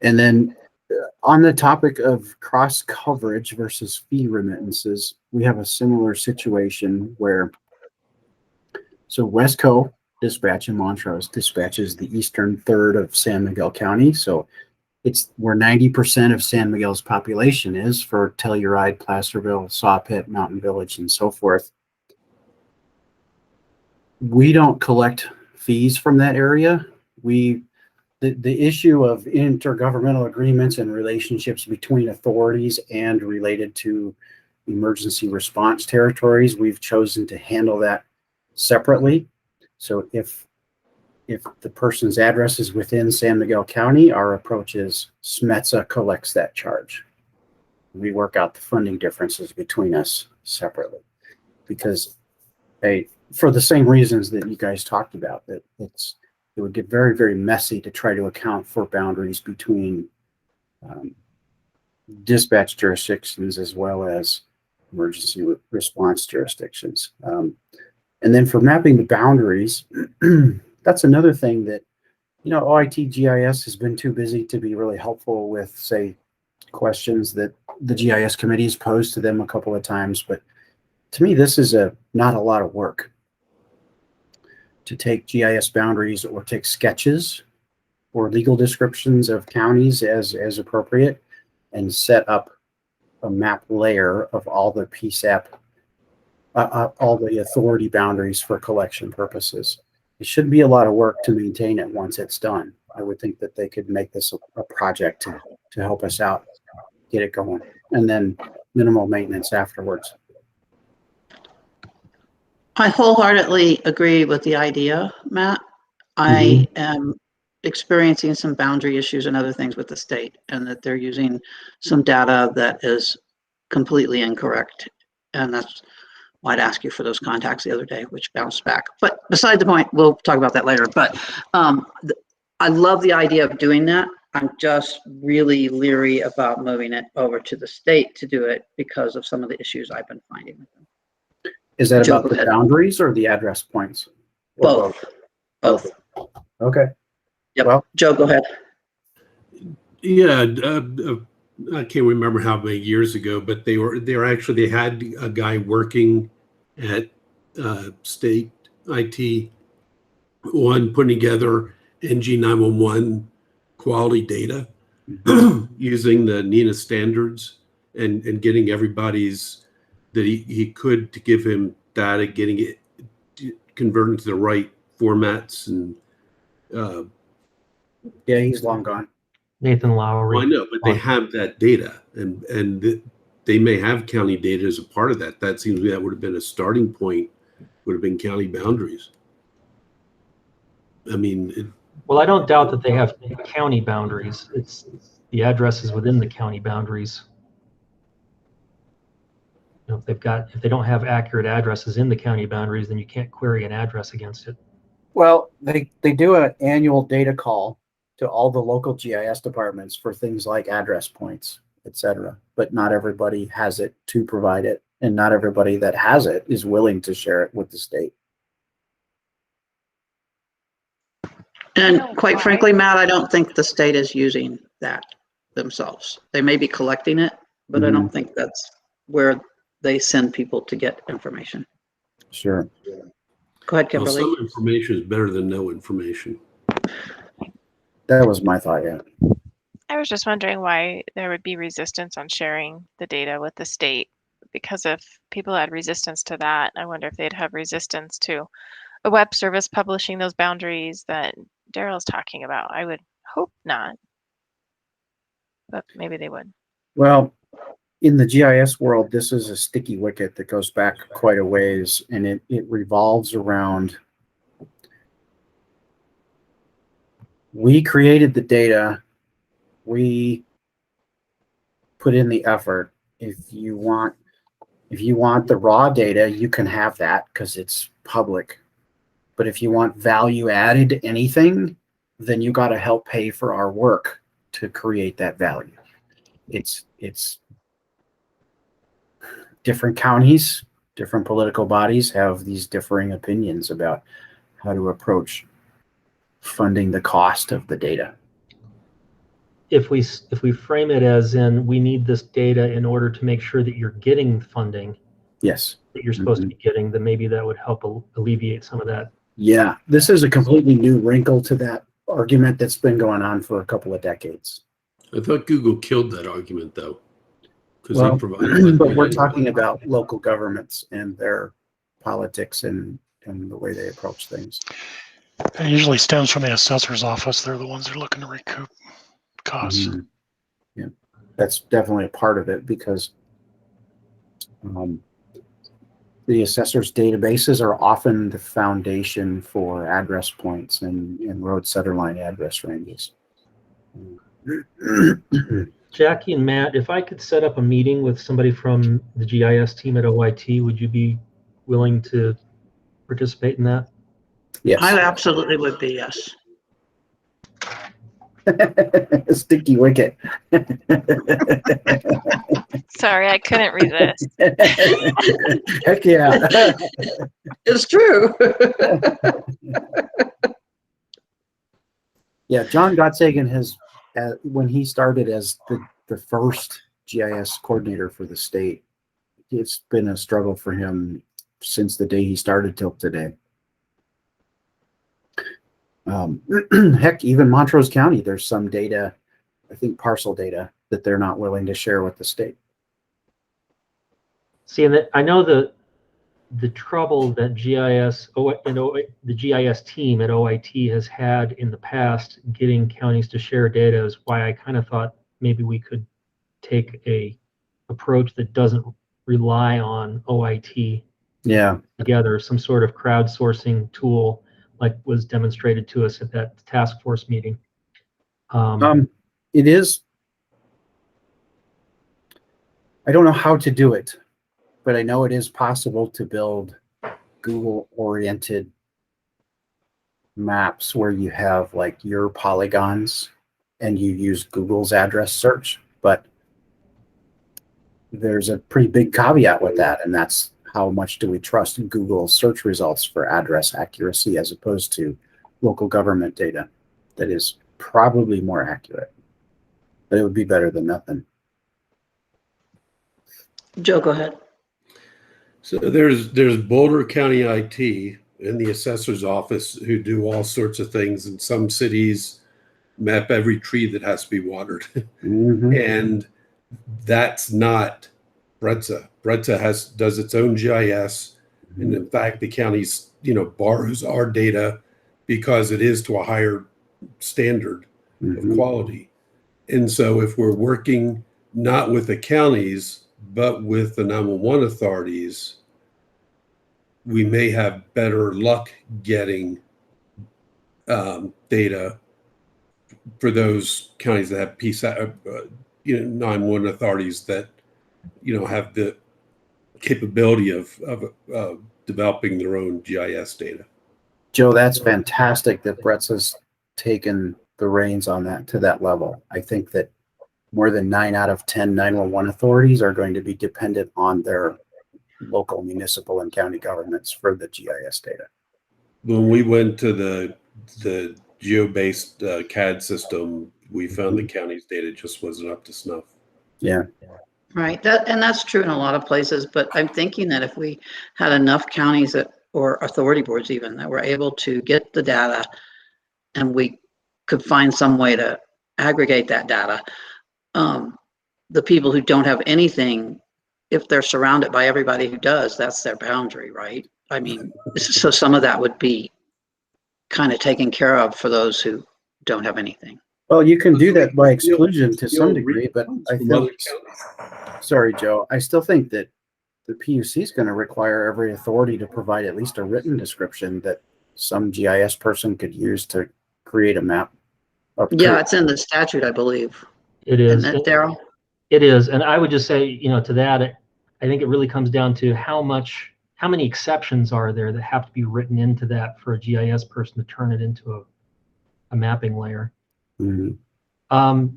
then on the topic of cross coverage versus fee remittances, we have a similar situation where, so Wesco Dispatch in Montrose dispatches the eastern third of San Miguel County. So it's where 90% of San Miguel's population is for Telluride, Placerville, Sawpit, Mountain Village, and so forth. We don't collect fees from that area. The issue of intergovernmental agreements and relationships between authorities and related to emergency response territories, we've chosen to handle that separately. So if the person's address is within San Miguel County, our approach is SMETSA collects that charge. We work out the funding differences between us separately, because for the same reasons that you guys talked about, that it would get very, very messy to try to account for boundaries between dispatch jurisdictions as well as emergency response jurisdictions. And then for mapping the boundaries, that's another thing that, OIT GIS has been too busy to be really helpful with, say, questions that the GIS committee has posed to them a couple of times. But to me, this is not a lot of work to take GIS boundaries or take sketches or legal descriptions of counties as appropriate and set up a map layer of all the PSAP, all the authority boundaries for collection purposes. It shouldn't be a lot of work to maintain it once it's done. I would think that they could make this a project to help us out, get it going, and then minimal maintenance afterwards. I wholeheartedly agree with the idea, Matt. I am experiencing some boundary issues and other things with the state, and that they're using some data that is completely incorrect. And that's why I'd ask you for those contacts the other day, which bounced back. But beside the point, we'll talk about that later. But I love the idea of doing that. I'm just really leery about moving it over to the state to do it because of some of the issues I've been finding with them. Is that about the boundaries or the address points? Both. Okay. Yep. Well, Joe, go ahead. Yeah, I can't remember how many years ago, but they had a guy working at state IT one putting together NG911 quality data using the NINA standards and getting everybody's that he could to give him data, getting it converted to the right formats. And yeah, he's long gone. Nathan Lowry. I know, but they have that data, and they may have county data as a part of that. That seems that would have been a starting point, would have been county boundaries. I mean, well, I don't doubt that they have county boundaries. It's the addresses within the county boundaries. If they don't have accurate addresses in the county boundaries, then you can't query an address against it. Well, they do an annual data call to all the local GIS departments for things like address points, etc. But not everybody has it to provide it, and not everybody that has it is willing to share it with the state. And quite frankly, Matt, I don't think the state is using that themselves. They may be collecting it, but I don't think that's where they send people to get information. Sure. Go ahead, Well, Kimberly. some information is better than no information. That was my thought, yeah. I was just wondering why there would be resistance on sharing the data with the state. Because if people had resistance to that, I wonder if they'd have resistance to a web service publishing those boundaries that Daryl's talking about. I would hope not, but maybe they would. Well, in the GIS world, this is a sticky wicket that goes back quite a ways, and it revolves around, we created the data, we put in the effort. If you want the raw data, you can have that because it's public. But if you want value added anything, then you got to help pay for our work to create that value. It's different counties, different political bodies have these differing opinions about how to approach funding the cost of the data. If we frame it as in, we need this data in order to make sure that you're getting funding Yes. that you're supposed to be getting, then maybe that would help alleviate some of that. Yeah, this is a completely new wrinkle to that argument that's been going on for a couple of decades. I thought Google killed that argument, though. Because Well, they provided but we're talking about local governments and their politics and the way they approach things. It usually stems from the assessor's office. They're the ones that are looking to recoup costs. Yeah, that's definitely a part of it because the assessor's databases are often the foundation for address points and road centerline address ranges. Jackie and Matt, if I could set up a meeting with somebody from the GIS team at OIT, would you be willing to participate in that? Yes. I absolutely would be, yes. Sticky wicket. Sorry, I couldn't resist. Heck yeah. It's true. Yeah, John Gottsagen has, when he started as the first GIS coordinator for the state, it's been a struggle for him since the day he started till today. Heck, even Montrose County, there's some data, I think parcel data, that they're not willing to share with the state. See, and I know the trouble that the GIS team at OIT has had in the past getting counties to share data is why I kind of thought maybe we could take a approach that doesn't rely on OIT together, some sort of crowdsourcing tool like was demonstrated to us at that task force meeting. It is, I don't know how to do it, but I know it is possible to build Google-oriented maps where you have like your polygons and you use Google's address search. But there's a pretty big caveat with that, and that's how much do we trust Google search results for address accuracy as opposed to local government data that is probably more accurate, but it would be better than nothing. Joe, go ahead. So there's Boulder County IT and the assessor's office who do all sorts of things. In some cities, map every tree that has to be watered. And that's not Bretza. Bretza does its own GIS, and in fact, the county's borrows our data because it is to a higher standard of quality. And so, if we're working not with the counties but with the 911 authorities, we may have better luck getting data for those counties that have 911 authorities that have the capability of developing their own GIS data. Joe, that's fantastic that Brett's has taken the reins on that to that level. I think that more than 9 out of 10 911 authorities are going to be dependent on their local municipal and county governments for the GIS data. When we went to the geo-based CAD system, we found the county's data just wasn't up to snuff. Yeah. Right, that's true in a lot of places, but I'm thinking that if we had enough counties that, or authority boards even, that were able to get the data and we could find some way to aggregate that data, the people who don't have anything, if they're surrounded by everybody who does, that's their boundary, right? I mean, so some of that would be kind of taken care of for those who don't have anything. Well, you can do that by exclusion to some You'll degree, but I from other think, counties. sorry, Joe, I still think that the PUC is going to require every authority to provide at least a written description that some GIS person could use to create a map. Yeah, it's in the statute, I believe. It is. Isn't it, Daryl? It is, and I would just say, to that, I think it really comes down to how many exceptions are there that have to be written into that for a GIS person to turn it into a mapping layer. Mm-hmm.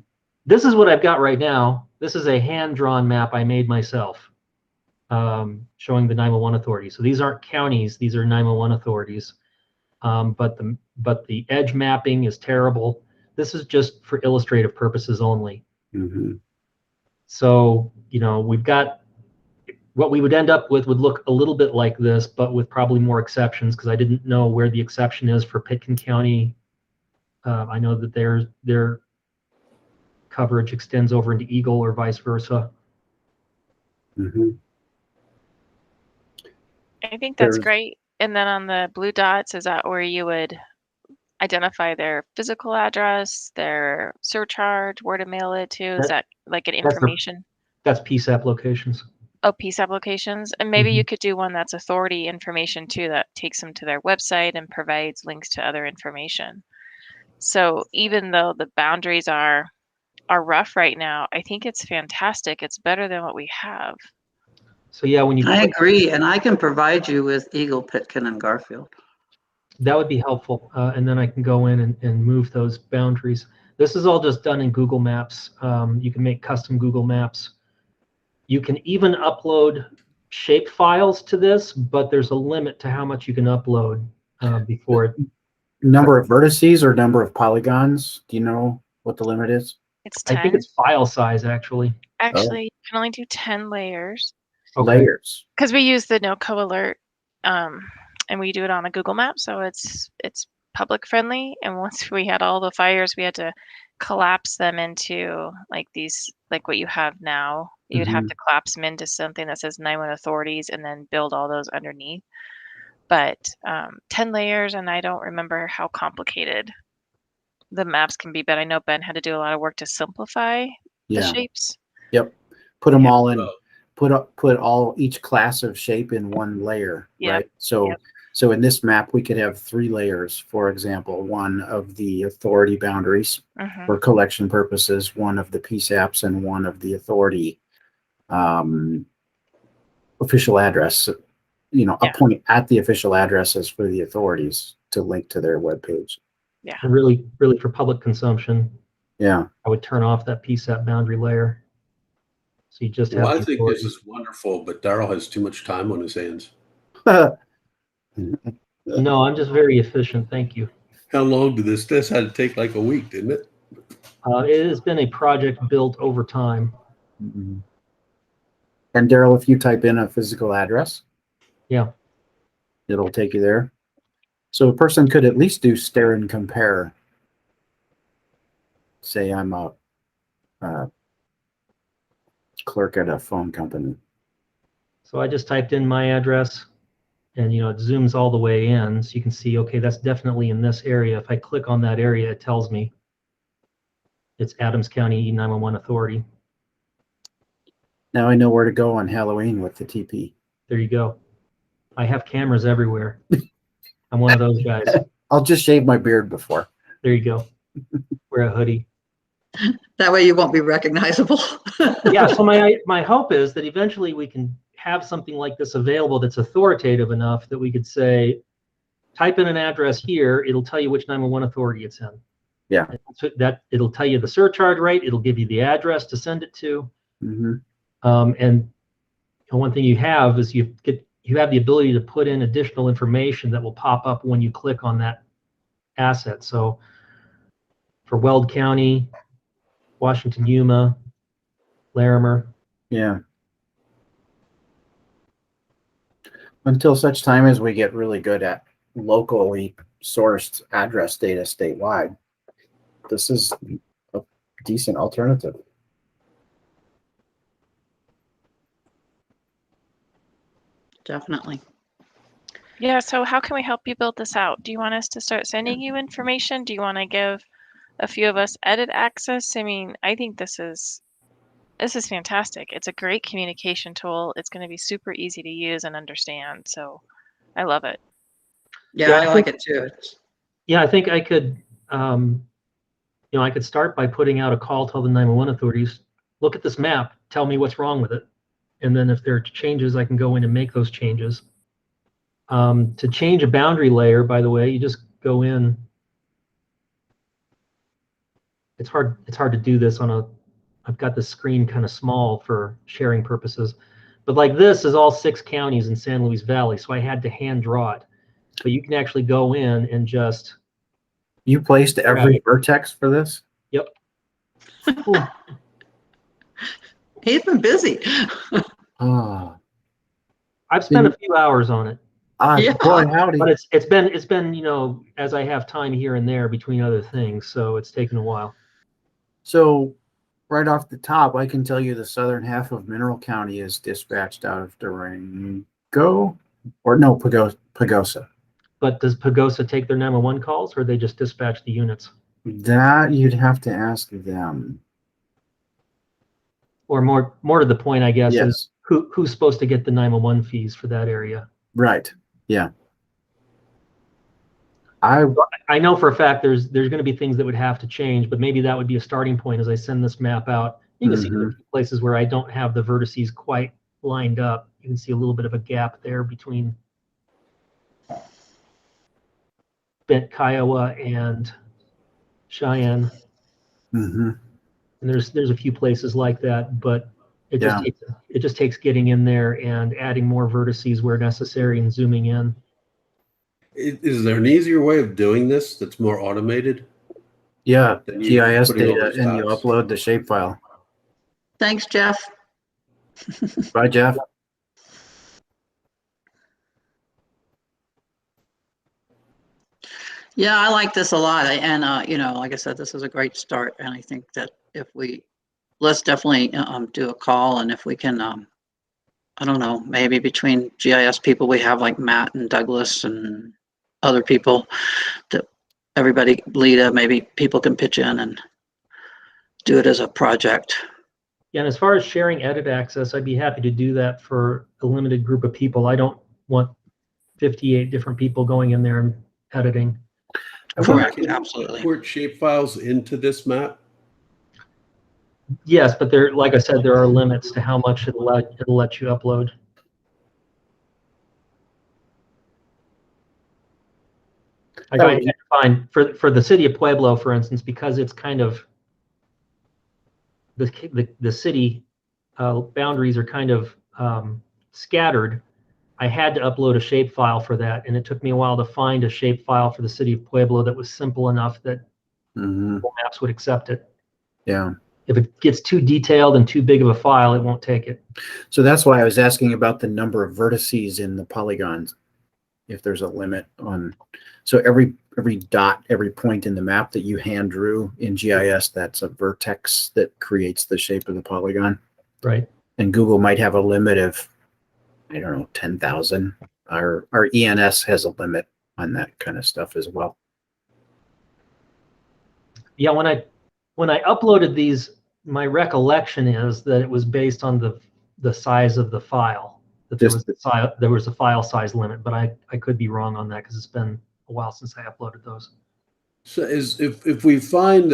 This is what I've got right now. This is a hand-drawn map I made myself, showing the 911 authorities. So these aren't counties; these are 911 authorities. But the edge mapping is terrible. This is just for illustrative purposes only. Mm-hmm. So, we've got what we would end up with would look a little bit like this, but with probably more exceptions, because I didn't know where the exception is for Pitkin County. I know that their coverage extends over into Eagle or vice versa. Mm-hmm. I think that's great. And then on the blue dots, is that where you would identify their physical address, their surcharge, where to mail it to? Is that like an information? That's PSAP locations. Oh, piece applications. And maybe you could do one that's authority information too, that takes them to their website and provides links to other information. So even though the boundaries are rough right now, I think it's fantastic. It's better than what we have. So yeah, when you I agree, and I can provide you with Eagle, Pitkin, and Garfield. That would be helpful, and then I can go in and move those boundaries. This is all just done in Google Maps. You can make custom Google Maps. You can even upload shape files to this, but there's a limit to how much you can upload before it. Number of vertices or number of polygons? Do you know what the limit is? It's 10. I think it's file size, actually. Actually, you can only do 10 layers. Okay. Layers. Because we use the NoCo alert, and we do it on a Google map, so it's public friendly. And once we had all the fires, we had to collapse them into like what you have now. You would have to collapse them into something that says 911 authorities and then build all those underneath. But 10 layers, and I don't remember how complicated the maps can be, but I know Ben had to do a lot of work to simplify the shapes. Yep. Put them all in. Put each class of shape in one layer, right? So in this map, we could have 3 layers, for example, one of the authority boundaries for collection purposes, one of the PSAPs, and one of the authority official address, a point at the official addresses for the authorities to link to their webpage. Yeah. Really for public consumption. Yeah. I would turn off that PSAP boundary layer. So you just have. Well, I think this is wonderful, but Daryl has too much time on his hands. No, I'm just very efficient. Thank you. How long did this test had to take? Like a week, didn't it? It has been a project built over time. Mm-hmm. And Daryl, if you type in a physical address, it'll take you there. So a person could at least do stare and compare. Say I'm a clerk at a phone company. So I just typed in my address, and it zooms all the way in, so you can see, okay, that's definitely in this area. If I click on that area, it tells me it's Adams County 911 Authority. Now I know where to go on Halloween with the TP. There you go. I have cameras everywhere. I'm one of those guys. I'll just shave my beard before. There you go. Wear a hoodie. That way you won't be recognizable. Yeah, so my hope is that eventually we can have something like this available that's authoritative enough that we could say, type in an address here, it'll tell you which 911 authority it's in. Yeah. So that it'll tell you the surcharge rate, it'll give you the address to send it to. Mm-hmm. And one thing you have is you have the ability to put in additional information that will pop up when you click on that asset. So for Weld County, Washington, Yuma, Larimer. Yeah. Until such time as we get really good at locally sourced address data statewide, this is a decent alternative. Definitely. Yeah, so how can we help you build this out? Do you want us to start sending you information? Do you want to give a few of us edit access? I mean, I think this is fantastic. It's a great communication tool. It's going to be super easy to use and understand. So I love it. Yeah, Yeah, I like it too. Yeah, I think I could, I could start by putting out a call to the 911 authorities. Look at this map. Tell me what's wrong with it. And then if there are changes, I can go in and make those changes. To change a boundary layer, by the way, you just go in. It's hard to do this on I've got the screen kind of small for sharing purposes. But like this is all 6 counties in San Luis Valley, so I had to hand draw it. But you can actually go in and just. You placed every vertex for this? Yep. He's been busy. Ah, I've spent a few hours on it. Yeah. boy, howdy. But it's been as I have time here and there between other things, so it's taken a while. So right off the top, I can tell you the southern half of Mineral County is dispatched out of Durango, or no, Pagosa. But does Pagosa take their 911 calls, or they just dispatch the units? That you'd have to ask them. Or more to the point, I guess, Yes. is who's supposed to get the 911 fees for that area? Right. Yeah. I know for a fact there's going to be things that would have to change, but maybe that would be a starting point as I send this map out. You can see there are places where I don't have the vertices quite lined up. You can see a little bit of a gap there between Bent, Kiowa, and Cheyenne. Mm-hmm. And there's a few places like that, but it Yeah. just takes getting in there and adding more vertices where necessary and zooming in. Is there an easier way of doing this that's more automated? Yeah. Than you GIS putting all data, those and you dots? upload the shapefile. Thanks, Jeff. Bye, Jeff. Yeah, I like this a lot. And, like I said, this is a great start. And I think that let's definitely do a call. And if we can, I don't know, maybe between GIS people we have like Matt and Douglas and other people, that everybody, Lita, maybe people can pitch in and do it as a project. Yeah, and as far as sharing edit access, I'd be happy to do that for a limited group of people. I don't want 58 different people going in there and editing. Correct, Can you absolutely. import shapefiles into this map? Yes, but like I said, there are limits to how much it'll let you upload. Like I had to find for the city of Pueblo, for instance, because it's kind of the city boundaries are kind of scattered. I had to upload a shapefile for that, and it took me a while to find a shapefile for the city of Pueblo that was simple enough that Google Maps would accept it. Yeah. If it gets too detailed and too big of a file, it won't take it. So that's why I was asking about the number of vertices in the polygons. If there's a limit on, so every dot, every point in the map that you hand drew in GIS, that's a vertex that creates the shape of the polygon. Right. And Google might have a limit of, I don't know, 10,000. Our ENS has a limit on that kind of stuff as well. Yeah, when I uploaded these, my recollection is that it was based on the size of the file. That there was a file size limit, but I could be wrong on that because it's been a while since I uploaded those. So if we find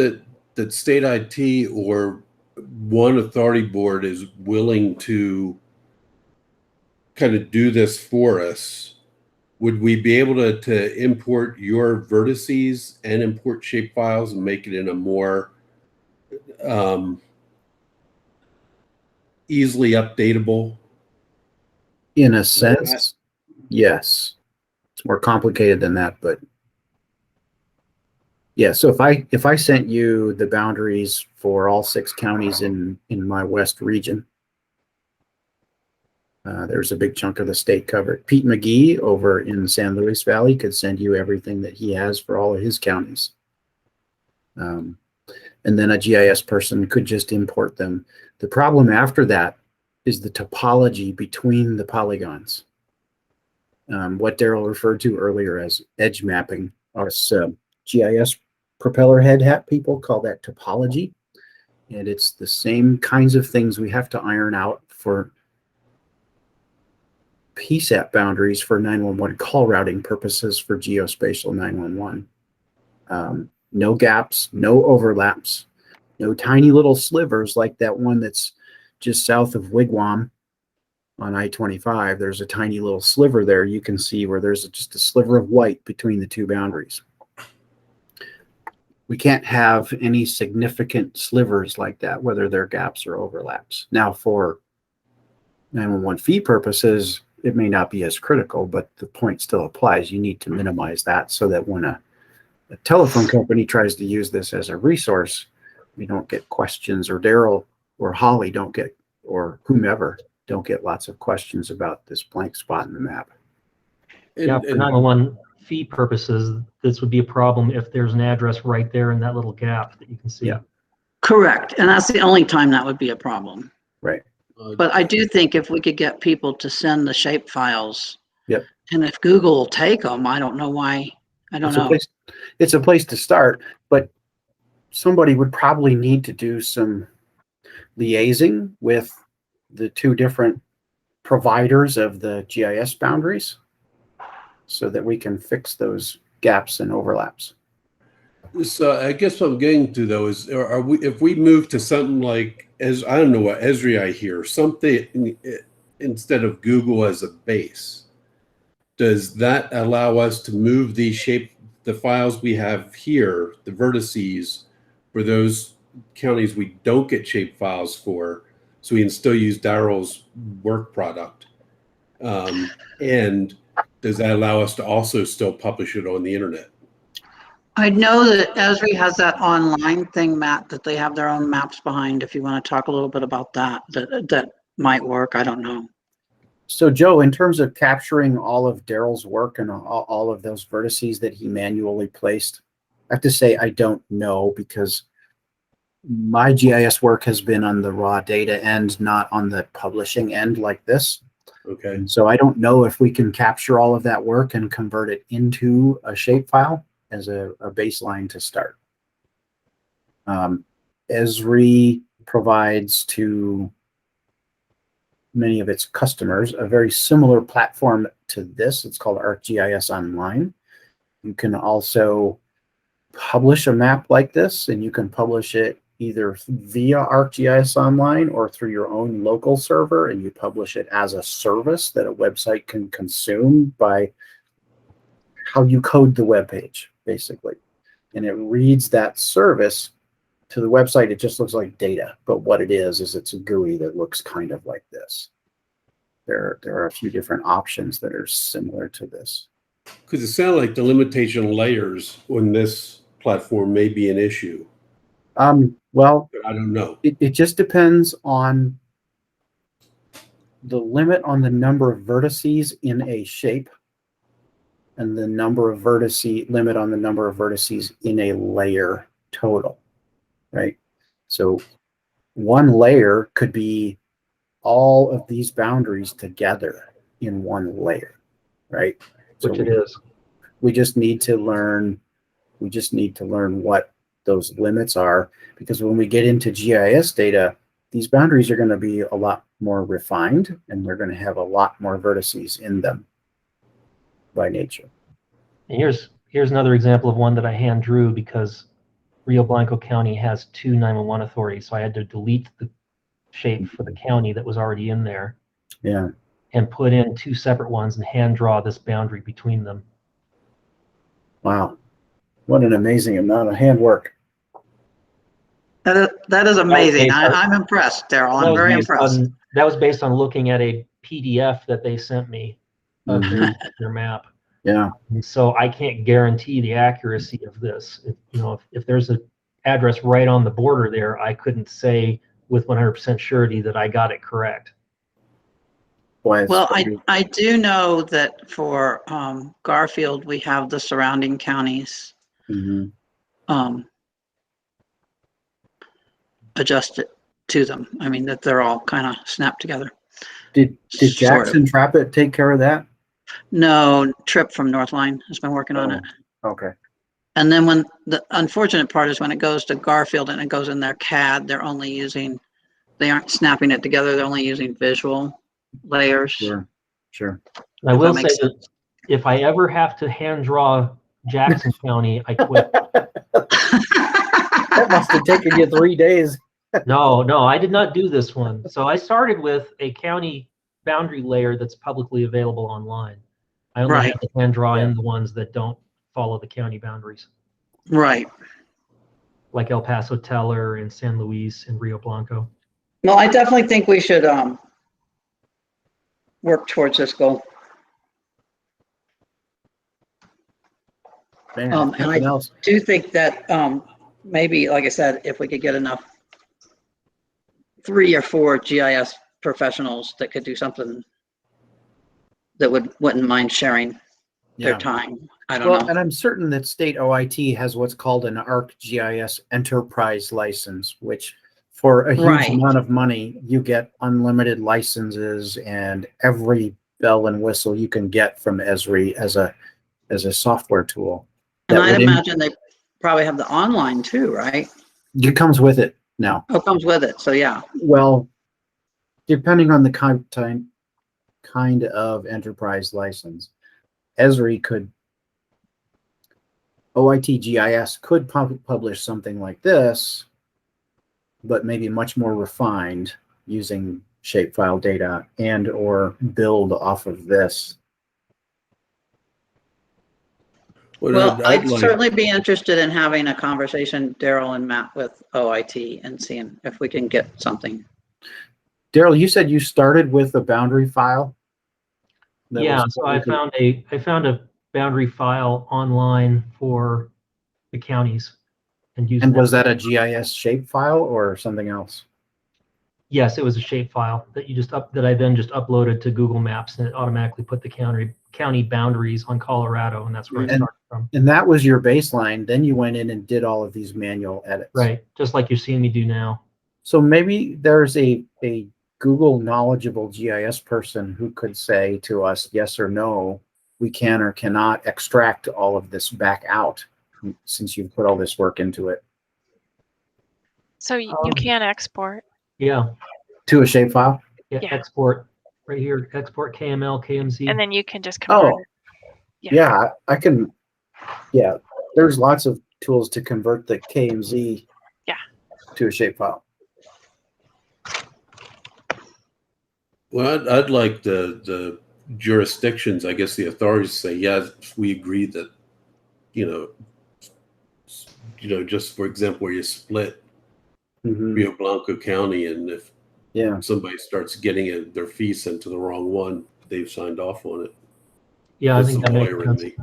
that state IT or one authority board is willing to kind of do this for us, would we be able to import your vertices and import shapefiles and make it in a more easily updatable? In a sense, yes. It's more complicated than that, but Yeah, so if I sent you the boundaries for all 6 counties in my west region, there's a big chunk of the state covered. Pete McGee over in San Luis Valley could send you everything that he has for all of his counties. And then a GIS person could just import them. The problem after that is the topology between the polygons. What Daryl referred to earlier as edge mapping. Us GIS propeller head hat people call that topology. And it's the same kinds of things we have to iron out for PSAP boundaries for 911 call routing purposes for geospatial 911. No gaps, no overlaps, no tiny little slivers like that one that's just south of Wigwam on I-25. There's a tiny little sliver there. You can see where there's just a sliver of white between the 2 boundaries. We can't have any significant slivers like that, whether they're gaps or overlaps. Now, for 911 fee purposes, it may not be as critical, but the point still applies. You need to minimize that so that when a telephone company tries to use this as a resource, we don't get questions, or Daryl or Holly don't get, or whomever don't get lots of questions about this blank spot in the map. Yeah, for 911 fee purposes, this would be a problem if there's an address right there in that little gap that you can see. Yeah. Correct. And that's the only time that would be a problem. Right. But I do think if we could get people to send the shape files, Yep. and if Google will take them, I don't know why. I don't know. It's a place to start, but somebody would probably need to do some liaising with the 2 different providers of the GIS boundaries so that we can fix those gaps and overlaps. So I guess what I'm getting to though is, are we, if we move to something like, as I don't know what Esri I hear, something instead of Google as a base, does that allow us to move the files we have here, the vertices, for those counties we don't get shape files for, so we can still use Daryl's work product? And does that allow us to also still publish it on the internet? I know that Esri has that online thing, Matt, that they have their own maps behind. If you want to talk a little bit about that, that might work. I don't know. So Joe, in terms of capturing all of Daryl's work and all of those vertices that he manually placed, I have to say I don't know, because my GIS work has been on the raw data end, not on the publishing end like this. Okay. And so I don't know if we can capture all of that work and convert it into a shapefile as a baseline to start. Esri provides to many of its customers a very similar platform to this. It's called ArcGIS Online. You can also publish a map like this, and you can publish it either via ArcGIS Online or through your own local server, and you publish it as a service that a website can consume by how you code the web page, basically. And it reads that service to the website. It just looks like data, but what it is it's a GUI that looks kind of like this. There are a few different options that are similar to this. Because it sounds like the limitation layers on this platform may be an issue. Well, I don't know. It just depends on the limit on the number of vertices in a shape and the limit on the number of vertices in a layer total, right? So one layer could be all of these boundaries together in one layer, right? Which it is. We just need to learn what those limits are, because when we get into GIS data, these boundaries are going to be a lot more refined, and they're going to have a lot more vertices in them by nature. And here's another example of one that I hand drew, because Rio Blanco County has 2 911 authorities, so I had to delete the shape for the county that was already in there. Yeah. And put in 2 separate ones and hand draw this boundary between them. Wow. What an amazing amount of handwork. That is amazing. I'm impressed, Daryl. I'm very impressed. That was based on looking at a PDF that they sent me of their map. Yeah. And so I can't guarantee the accuracy of this. If there's an address right on the border there, I couldn't say with 100% surety that I got it correct. Well, I do know that for Garfield, we have the surrounding counties Mhm. Adjusted to them. I mean, that they're all kind of snapped together. Did Sort of. Jackson Trappit take care of that? No, Trip from Northline has been working on it. Okay. And then when the unfortunate part is when it goes to Garfield and it goes in their CAD, they aren't snapping it together. They're only using visual layers. Sure. I If will that say makes that if I ever have to hand draw Jackson County, I quit. That must have taken you 3 days. No, I did not do this one. So I started with a county boundary layer that's publicly available online. I only Right. have to hand draw in the ones that don't follow the county boundaries, Right. like El Paso Teller and San Luis and Rio Blanco. Well, I definitely think we should work towards this goal. Man, And I do think that maybe, like I said, if we could get enough 3 or 4 GIS professionals that could do something that wouldn't mind sharing their time. I don't know. And I'm certain that state OIT has what's called an ArcGIS enterprise license, which for a huge amount of money, you get unlimited licenses and every bell and whistle you can get from Esri as a software tool. And I'd imagine they probably have the online too, right? It comes with it now. Oh, it comes with it. So yeah. Well, depending on the kind of enterprise license, OIT GIS could publish something like this, but maybe much more refined using shapefile data and or build off of this. Well, I'd certainly be interested in having a conversation, Daryl and Matt, with OIT and seeing if we can get something. Daryl, you said you started with a boundary file? Yeah, so I found a boundary file online for the counties and used. And was that a GIS shapefile or something else? Yes, it was a shapefile that I then just uploaded to Google Maps, and it automatically put the county boundaries on Colorado, and that's where I started from. And that was your baseline. Then you went in and did all of these manual edits. Right, just like you're seeing me do now. So maybe there's a Google knowledgeable GIS person who could say to us, yes or no, we can or cannot extract all of this back out since you've put all this work into it. So you can export. Yeah. To a shapefile? Yeah, export right here, export KML, KMZ. And then you can just convert it. Yeah, I can. Yeah, there's lots of tools to convert the KMZ to a shapefile. Well, I'd like the jurisdictions, I guess the authorities say, yes, we agree that, just for example, where you split Rio Blanco County, and if somebody starts getting their fee sent to the wrong one, they've signed off on it. Yeah, I think that makes sense.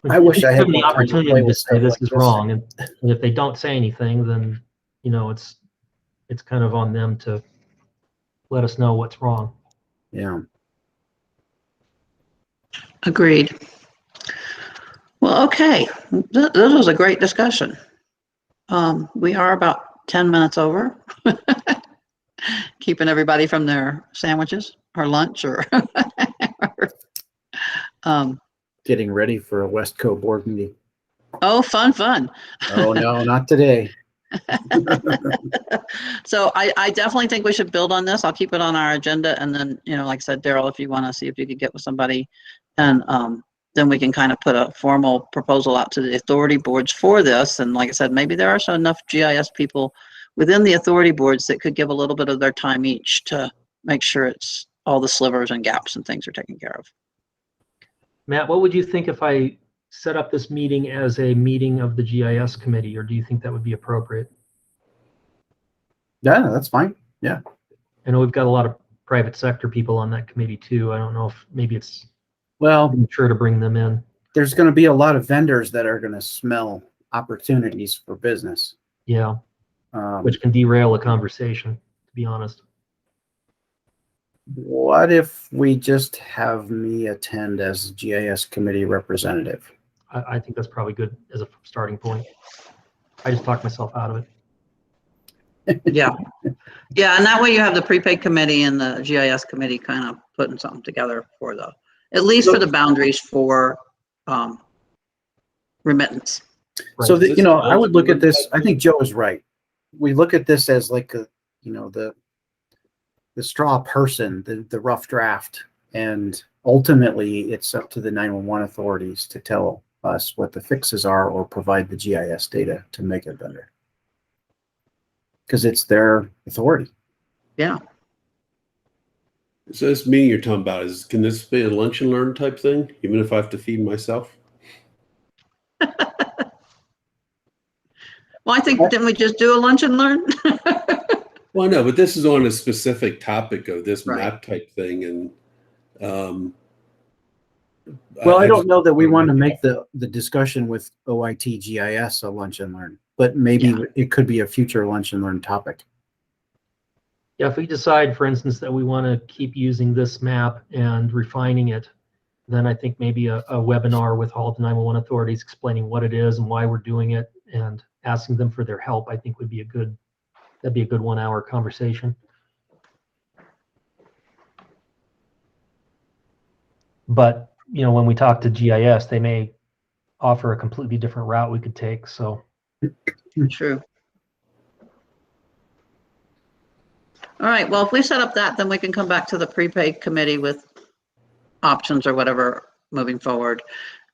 I wish I had the opportunity to say this is wrong, and if they don't say anything, then it's kind of on them to let us know what's wrong. Yeah. Agreed. Well, okay. This was a great discussion. We are about 10 minutes over. Keeping everybody from their sandwiches or lunch or getting ready for a Westco board meeting. Oh, fun. Oh, no, not today. So I definitely think we should build on this. I'll keep it on our agenda. And then, like I said, Daryl, if you want to see if you could get with somebody, and then we can kind of put a formal proposal out to the authority boards for this. And like I said, maybe there are enough GIS people within the authority boards that could give a little bit of their time each to make sure it's all the slivers and gaps and things are taken care of. Matt, what would you think if I set up this meeting as a meeting of the GIS committee, or do you think that would be appropriate? Yeah, that's fine. Yeah. I know we've got a lot of private sector people on that committee too. I don't know if maybe it's Well, be sure to bring them in. there's going to be a lot of vendors that are going to smell opportunities for business. Yeah, Um, which can derail a conversation, to be honest. what if we just have me attend as GIS committee representative? I think that's probably good as a starting point. I just talked myself out of it. Yeah. Yeah, and that way you have the prepaid committee and the GIS committee kind of putting something together for the, at least for the boundaries for remittance. Right. So that, This you know, is I would look at this. type I think Joe is right. We look at this as like a, you know, the straw person, the rough draft, and ultimately it's up to the 911 authorities to tell us what the fixes are or provide the GIS data to make it better, because it's their authority. Yeah. So this meeting you're talking about can this be a lunch and learn type thing, even if I have to feed myself? Well, I think, didn't we just do a lunch and learn? Well, no, but this is on a specific topic of this Right. map type thing, and Well, I don't just- know that we want to make the discussion with OIT GIS a lunch and learn, but maybe Yeah. it could be a future lunch and learn topic. Yeah, if we decide, for instance, that we want to keep using this map and refining it, then I think maybe a webinar with all the 911 authorities explaining what it is and why we're doing it and asking them for their help, I think would be that'd be a good 1 hour conversation. But, you know, when we talk to GIS, they may offer a completely different route we could take. So True. All right, well, if we set up that, then we can come back to the prepaid committee with options or whatever moving forward.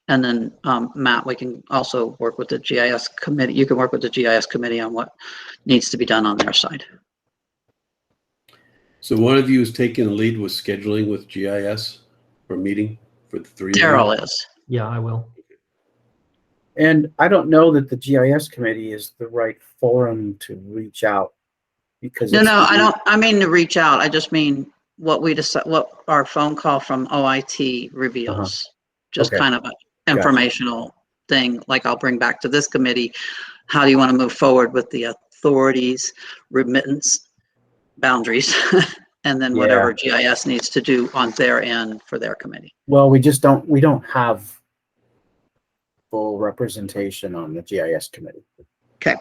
And then Matt, we can also work with the GIS committee. You can work with the GIS committee on what needs to be done on their side. So one of you is taking the lead with scheduling with GIS for a meeting for the three of you? Daryl is. yeah, I will. And I don't know that the GIS committee is the right forum to reach out, because No, it's- I don't, I mean to reach out. I just mean what we decide, what our phone call from OIT reveals. Just Okay. kind of an informational thing, like I'll bring back to this committee. How do you want to move forward with the authorities' remittance boundaries? And then whatever GIS needs to do on their end for their committee. Well, we don't have full representation on the GIS committee. Okay.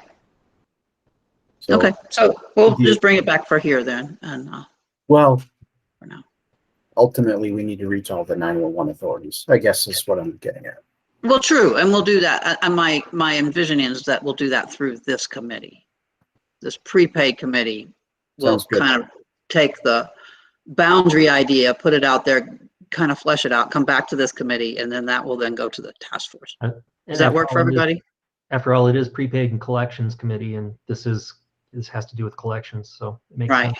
So, Okay, so we'll you- just bring it back for here then, and well, for now. ultimately we need to reach all the 911 authorities, I guess is what I'm getting at. Well, true, and we'll do that. And my envisioning is that we'll do that through this committee. This prepaid committee will Sounds good. kind of take the boundary idea, put it out there, kind of flesh it out, come back to this committee, and then that will then go to the task force. And Does that work for everybody? After all, it is prepaid and collections committee, and this has to do with collections, so it makes Right. sense.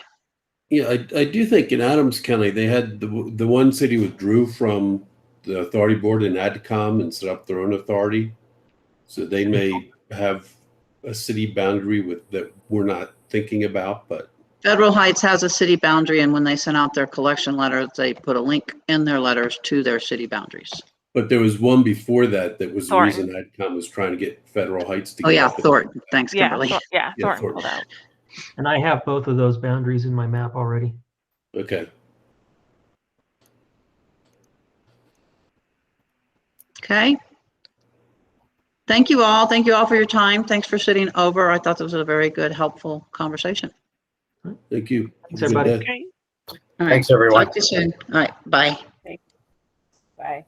Yeah, I do think in Adams County, they had the one city withdrew from the authority board and ADCOM and set up their own authority. So they may have a city boundary that we're not thinking about, but Federal Heights has a city boundary, and when they sent out their collection letters, they put a link in their letters to their city boundaries. there was one before that was the Thornton. reason ADCOM was trying to get Federal Heights to Oh get yeah, up. Thornton. Thanks, Yeah, Kimberly. Yeah, Thornton Thornton. pulled out. And I have both of those boundaries in my map already. Okay. Okay. Thank you all. Thank you all for your time. Thanks for sitting over. I thought this was a very good, helpful conversation. Thank you. Thanks, Have a good everybody. day. Okay. All right. Thanks, everyone. Talk to you soon. All right. Bye. Bye.